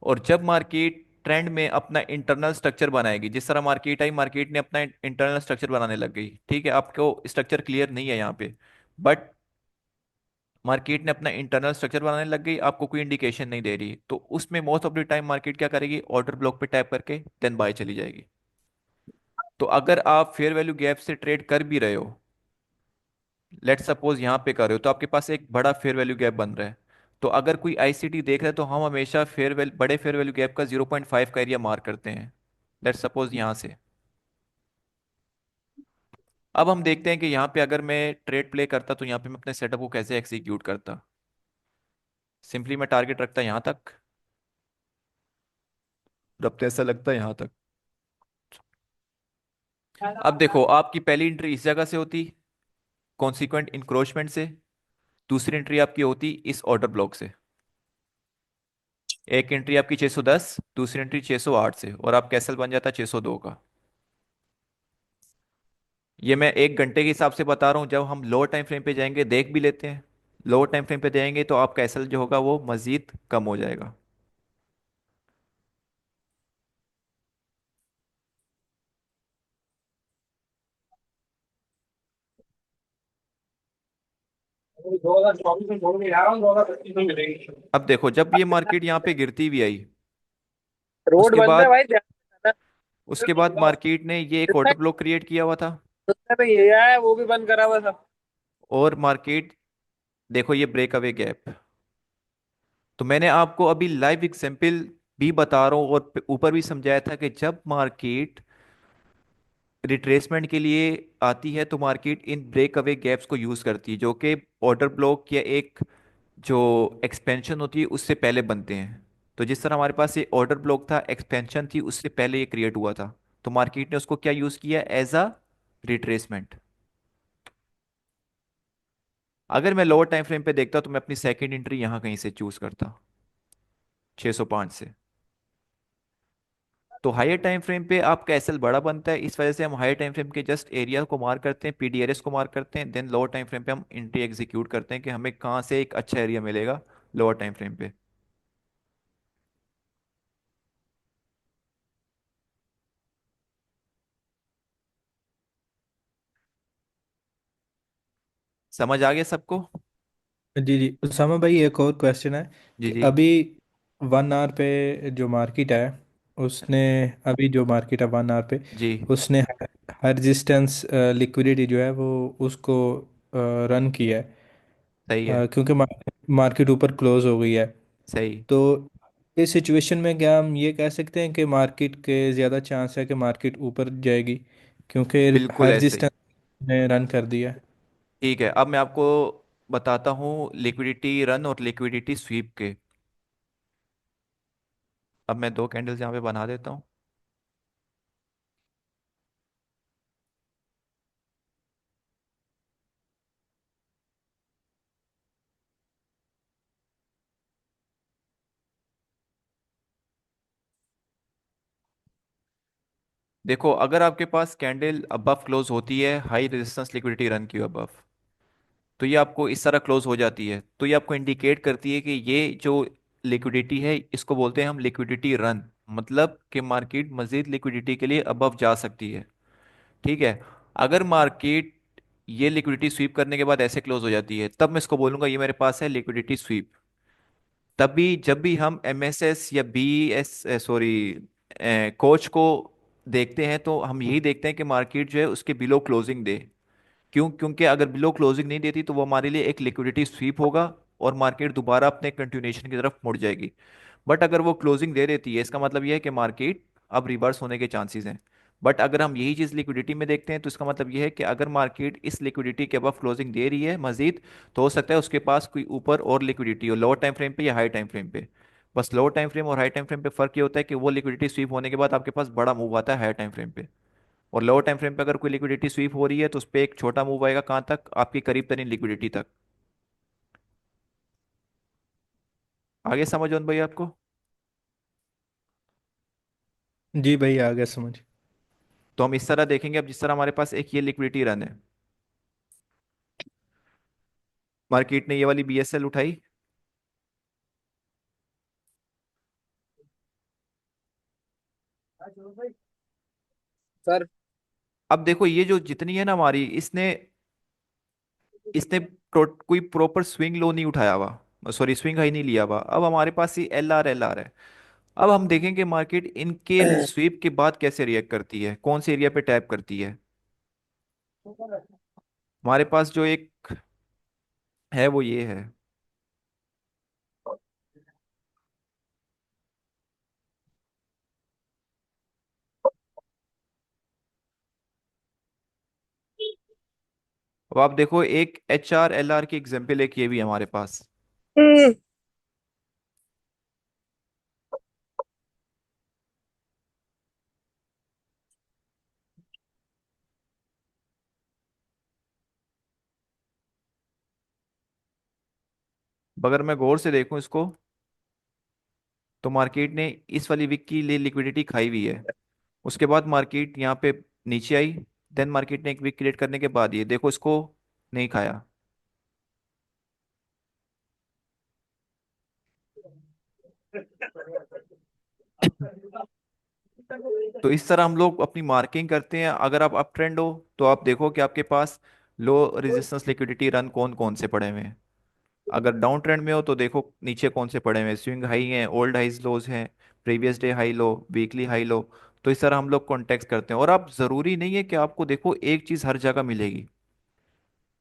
A: और जब मार्केट ट्रेंड में अपना इंटरनल स्ट्रक्चर बनाएगी, जिस तरह मार्केट आई, मार्केट ने अपना इंटरनल स्ट्रक्चर बनाने लग गई। ठीक है, आपको स्ट्रक्चर क्लियर नहीं है यहाँ पे, बट मार्केट ने अपना इंटरनल स्ट्रक्चर बनाने लग गई, आपको कोई इंडिकेशन नहीं दे रही, तो उसमें most of the time market क्या करेगी? ऑर्डर ब्लॉक पे टैप करके देन बाय चली जाएगी। तो अगर आप फेयर वैल्यू गैप से ट्रेड कर भी रहे हो, लेट सपोज यहाँ पे कर रहे हो, तो आपके पास एक बड़ा फेयर वैल्यू गैप बन रहा है। तो अगर कोई आईसीटी देख रहा है तो हम हमेशा बड़े फेयर वैल्यू गैप का 0.5 का एरिया मार्क करते हैं। लेट सपोज यहाँ से। अब हम देखते हैं कि यहाँ पे अगर मैं ट्रेड प्ले करता तो यहाँ पे मैं अपने सेटअप को कैसे एग्जीक्यूट करता। सिंपली मैं टारगेट रखता यहाँ तक, जब तो ऐसा लगता है यहाँ तक। अब देखो, आपकी पहली एंट्री इस जगह से होती, कॉन्सिक्वेंट इंक्रोचमेंट से। दूसरी एंट्री आपकी होती इस ऑर्डर ब्लॉक से। एक एंट्री आपकी 610, दूसरी एंट्री 608 से, और आप कैसल बन जाता 602 का। ये मैं 1 घंटे के हिसाब से बता रहा हूँ। जब हम लोअर टाइम फ्रेम पे जाएंगे देख भी लेते हैं। लोअर टाइम फ्रेम पे जाएंगे तो आप कैसल जो होगा वो मजीद कम हो जाएगा।
E: दो हजार चौबीस में छोड़ के जा रहा हूँ, 2025 में मिलेगी।
A: अब देखो, जब ये मार्केट यहाँ पे गिरती भी आई,
E: रोड
A: उसके
E: बंद है
A: बाद
E: भाई, ध्यान से
A: उसके बाद
E: जाना।
A: मार्केट ने ये एक
E: जितना
A: ऑर्डर ब्लॉक क्रिएट किया हुआ था।
E: जितना पे ये आया है वो भी बंद करा हुआ है सब।
A: और मार्केट, देखो ये ब्रेकअवे गैप। तो मैंने आपको अभी लाइव एग्जांपल भी बता रहा हूँ और ऊपर भी समझाया था कि जब मार्केट रिट्रेसमेंट के लिए आती है तो मार्केट इन ब्रेक अवे गैप्स को यूज करती है, जो कि ऑर्डर ब्लॉक या एक जो एक्सपेंशन होती है उससे पहले बनते हैं। तो जिस तरह हमारे पास ये ऑर्डर ब्लॉक था, एक्सपेंशन थी, उससे पहले ये क्रिएट हुआ था। तो मार्केट ने उसको क्या यूज किया? As a retracement. अगर मैं लोअर टाइम फ्रेम पे देखता तो मैं अपनी सेकंड एंट्री यहां कहीं से चूज करता, 605 से। तो हायर टाइम फ्रेम पे आपका एसएल बड़ा बनता है, इस वजह से हम हायर टाइम फ्रेम के जस्ट एरिया को मार्क करते हैं, पीडीआरएस को मार्क करते हैं, देन लोअर टाइम फ्रेम पे हम एंट्री एग्जीक्यूट करते हैं कि हमें कहाँ से एक अच्छा एरिया मिलेगा लोअर टाइम फ्रेम पे। समझ आ गया सबको?
D: जी जी उसामा भाई, एक और क्वेश्चन है
A: जी
D: कि
A: जी।
D: अभी 1 आवर पे जो मार्केट है, उसने अभी जो मार्केट है 1 आवर पे,
A: जी।
D: उसने हर रेजिस्टेंस लिक्विडिटी जो है वो उसको रन किया है।
A: सही है।
D: क्योंकि मार्केट ऊपर क्लोज हो गई है।
A: सही।
D: तो इस सिचुएशन में क्या हम ये कह सकते हैं कि मार्केट के ज़्यादा चांस है कि मार्केट ऊपर जाएगी, क्योंकि
A: बिल्कुल
D: हर
A: ऐसे ही।
D: रेजिस्टेंस ने रन कर दिया है।
A: ठीक है, अब मैं आपको बताता हूँ लिक्विडिटी रन और लिक्विडिटी स्वीप के। अब मैं दो कैंडल्स यहाँ पे बना देता हूँ। देखो, अगर आपके पास कैंडल अबव क्लोज होती है हाई रेजिस्टेंस लिक्विडिटी रन की अबव, तो ये आपको इस तरह क्लोज हो जाती है, तो ये आपको इंडिकेट करती है कि ये जो लिक्विडिटी है इसको बोलते हैं हम लिक्विडिटी रन। मतलब कि मार्केट मजीद लिक्विडिटी के लिए अबव जा सकती है। ठीक है। अगर मार्केट ये लिक्विडिटी स्वीप करने के बाद ऐसे क्लोज हो जाती है, तब मैं इसको बोलूंगा ये मेरे पास है लिक्विडिटी स्वीप। तभी जब भी हम एमएसएस या बी एस सॉरी कोच को देखते हैं तो हम यही देखते हैं कि मार्केट जो है उसके बिलो क्लोजिंग दे। क्यों? क्योंकि अगर बिलो क्लोजिंग नहीं देती तो वो हमारे लिए एक लिक्विडिटी स्वीप होगा और मार्केट दोबारा अपने कंटिन्यूएशन की तरफ मुड़ जाएगी। बट अगर वो क्लोजिंग दे देती है, इसका मतलब ये है कि मार्केट अब रिवर्स होने के चांसेस हैं। बट अगर हम यही चीज़ लिक्विडिटी में देखते हैं तो इसका मतलब ये है कि अगर मार्केट इस लिक्विडिटी के अबव क्लोजिंग दे रही है मजीद, तो हो सकता है उसके पास कोई ऊपर और लिक्विडिटी हो, लोअर टाइम फ्रेम पे या हाई टाइम फ्रेम पे। बस लोअर टाइम फ्रेम और हाई टाइम फ्रेम पे फर्क ये होता है कि वो लिक्विडिटी स्वीप होने के बाद आपके पास बड़ा मूव आता है हाई टाइम फ्रेम पे। और लोअर टाइम फ्रेम पे अगर कोई लिक्विडिटी स्वीप हो रही है तो उस पर एक छोटा मूव आएगा, कहाँ तक? आपकी करीब तरीन लिक्विडिटी तक। आगे समझ उन भाई आपको?
D: जी भाई आ गया समझ।
A: तो हम इस तरह देखेंगे, अब जिस तरह हमारे पास एक ये लिक्विडिटी रन है, मार्केट ने ये वाली बीएसएल उठाई।
E: सर।
A: अब देखो ये जो जितनी है ना हमारी, इसने इसने कोई प्रॉपर स्विंग लो नहीं उठाया हुआ, सॉरी स्विंग हाई नहीं लिया हुआ। अब हमारे पास ये एल आर है। अब हम देखेंगे मार्केट इनके स्वीप के बाद कैसे रिएक्ट करती है, कौन से एरिया पे टैप करती है। हमारे पास जो एक है वो ये है। अब आप देखो एक HR LR की एग्जांपल एक ये भी है हमारे पास। अगर मैं गौर से देखूं इसको, तो मार्केट ने इस वाली वीक की लिए लिक्विडिटी खाई हुई है। उसके बाद मार्केट यहाँ पे नीचे आई। देन मार्केट ने एक वीक क्रिएट करने के बाद ये देखो इसको नहीं खाया। तो इस तरह हम लोग अपनी मार्किंग करते हैं। अगर आप अप ट्रेंड हो तो आप देखो कि आपके पास लो रेजिस्टेंस लिक्विडिटी रन कौन कौन से पड़े हुए हैं। अगर डाउन ट्रेंड में हो तो देखो नीचे कौन से पड़े हुए हैं, स्विंग हाई हैं, ओल्ड हाइज लोज हैं, previous day high low, weekly high low. तो इस तरह हम लोग कॉन्टेक्स्ट करते हैं। और आप ज़रूरी नहीं है कि आपको देखो एक चीज़ हर जगह मिलेगी।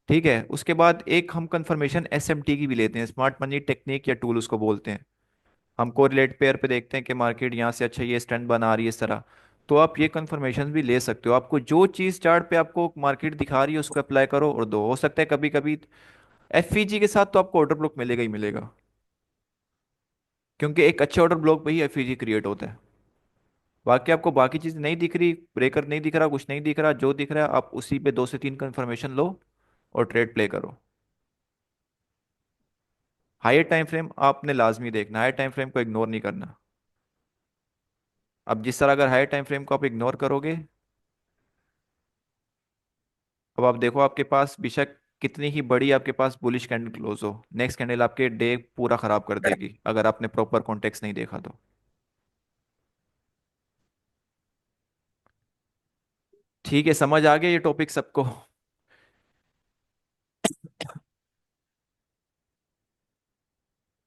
A: ठीक है, उसके बाद एक हम कंफर्मेशन SMT की भी लेते हैं, स्मार्ट मनी टेक्निक या टूल उसको बोलते हैं। हम कोरिलेट पेयर पे देखते हैं कि मार्केट यहाँ से अच्छा ये स्ट्रेंथ बना रही है इस तरह। तो आप ये कंफर्मेशन भी ले सकते हो। आपको जो चीज़ चार्ट पे आपको मार्केट दिखा रही है उसको अप्लाई करो और दो। हो सकता है कभी कभी FVG के साथ तो आपको ऑर्डर ब्लॉक मिलेगा ही मिलेगा, क्योंकि एक अच्छे ऑर्डर ब्लॉक पे ही FVG क्रिएट होता है। बाकी आपको बाकी चीज़ नहीं दिख रही, ब्रेकर नहीं दिख रहा, कुछ नहीं दिख रहा, जो दिख रहा है आप उसी पे 2 से 3 कंफर्मेशन लो और ट्रेड प्ले करो। हायर टाइम फ्रेम आपने लाजमी देखना, हायर टाइम फ्रेम को इग्नोर नहीं करना। अब जिस तरह अगर हायर टाइम फ्रेम को आप इग्नोर करोगे, अब आप देखो आपके पास बेशक कितनी ही बड़ी आपके पास बुलिश कैंडल क्लोज हो, नेक्स्ट कैंडल आपके डे पूरा खराब कर देगी अगर आपने प्रॉपर कॉन्टेक्स्ट नहीं देखा तो। ठीक है, समझ आ गया ये टॉपिक सबको?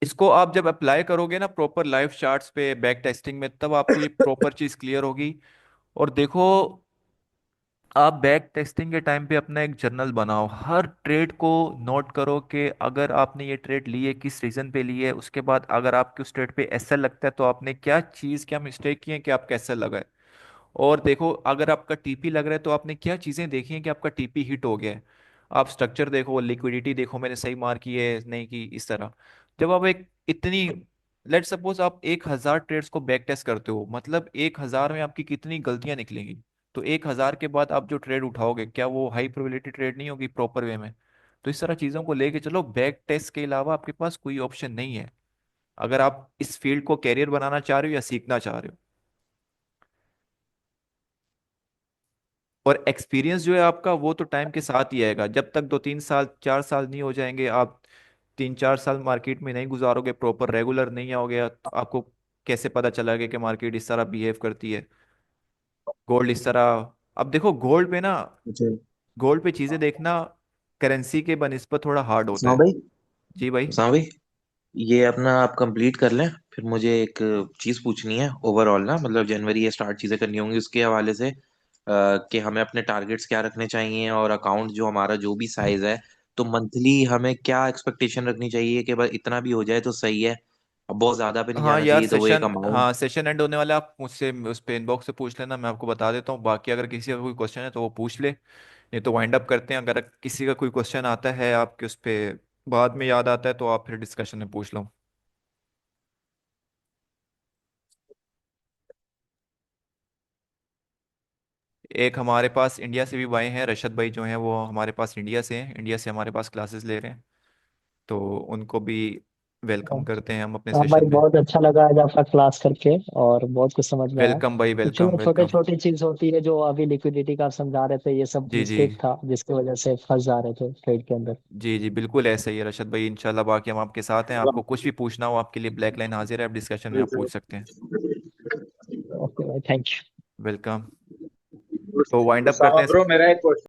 A: इसको आप जब अप्लाई करोगे ना प्रॉपर लाइव चार्ट्स पे बैक टेस्टिंग में, तब आपको ये प्रॉपर चीज क्लियर होगी। और देखो, आप बैक टेस्टिंग के टाइम पे अपना एक जर्नल बनाओ, हर ट्रेड को नोट करो कि अगर आपने ये ट्रेड ली है किस रीजन पे ली है, उसके बाद अगर आपके उस ट्रेड पे SL लगता है तो आपने क्या चीज़, क्या मिस्टेक की है कि आपका SL लगा है। और देखो अगर आपका TP लग रहा है तो आपने क्या चीज़ें देखी हैं कि आपका TP हिट हो गया है। आप स्ट्रक्चर देखो, लिक्विडिटी देखो, मैंने सही मार की है नहीं की, इस तरह। जब आप एक इतनी, लेट सपोज आप 1,000 ट्रेड्स को बैक टेस्ट करते हो, मतलब 1,000 में आपकी कितनी गलतियां निकलेंगी। तो 1,000 के बाद आप जो ट्रेड उठाओगे क्या वो हाई प्रोबेबिलिटी ट्रेड नहीं होगी प्रॉपर वे में? तो इस तरह चीज़ों को लेके चलो, बैक टेस्ट के अलावा आपके पास कोई ऑप्शन नहीं है अगर आप इस फील्ड को कैरियर बनाना चाह रहे हो या सीखना चाह रहे हो। और एक्सपीरियंस जो है आपका वो तो टाइम के साथ ही आएगा। जब तक 2 3 साल 4 साल नहीं हो जाएंगे, आप 3 4 साल मार्केट में नहीं गुजारोगे, प्रॉपर रेगुलर नहीं आओगे, तो आपको कैसे पता चलेगा कि मार्केट इस तरह बिहेव करती है, गोल्ड इस तरह। अब देखो गोल्ड पे ना,
B: जी।
A: गोल्ड पे चीजें देखना करेंसी के बनिस्बत थोड़ा हार्ड होता
B: उसामा
A: है।
B: भाई,
A: जी भाई।
B: उसामा भाई, ये अपना आप कंप्लीट कर लें, फिर मुझे एक चीज पूछनी है ओवरऑल ना, मतलब जनवरी ये स्टार्ट चीजें करनी होंगी उसके हवाले से, कि हमें अपने टारगेट्स क्या रखने चाहिए, और अकाउंट जो हमारा जो भी साइज है, तो मंथली हमें क्या एक्सपेक्टेशन रखनी चाहिए कि बस इतना भी हो जाए तो सही है, अब बहुत ज्यादा पे नहीं
A: हाँ
B: जाना
A: यार,
B: चाहिए, तो वो एक अमाउंट।
A: सेशन एंड होने वाला है, आप मुझसे उस पे इनबॉक्स से पूछ लेना, मैं आपको बता देता हूँ। बाकी अगर किसी का कोई क्वेश्चन है तो वो पूछ ले, नहीं तो वाइंड अप करते हैं। अगर किसी का कोई क्वेश्चन आता है आपके उस पे बाद में याद आता है तो आप फिर डिस्कशन में पूछ लो। एक हमारे पास इंडिया से भी भाई हैं, रशद भाई जो हैं, वो हमारे पास इंडिया से हैं, इंडिया से हमारे पास क्लासेस ले रहे हैं, तो उनको भी वेलकम करते हैं हम अपने
C: हाँ भाई,
A: सेशन में।
C: बहुत अच्छा लगा आज आपका क्लास करके और बहुत कुछ समझ में आया।
A: वेलकम भाई,
C: कुछ
A: वेलकम
C: छोटे
A: वेलकम।
C: छोटी चीज होती है जो अभी लिक्विडिटी का आप समझा रहे थे, ये सब
A: जी जी।
C: मिस्टेक था जिसकी वजह से फंस जा रहे थे ट्रेड के अंदर।
A: जी जी बिल्कुल ऐसा ही है रशद भाई, इंशाल्लाह बाकी हम आपके साथ हैं। आपको कुछ भी पूछना हो आपके लिए ब्लैक लाइन हाजिर है, आप डिस्कशन में आप पूछ सकते हैं।
C: ओके भाई, थैंक यू।
A: वेलकम। तो वाइंड अप करते
B: उसामा
A: हैं।
B: ब्रो, मेरा एक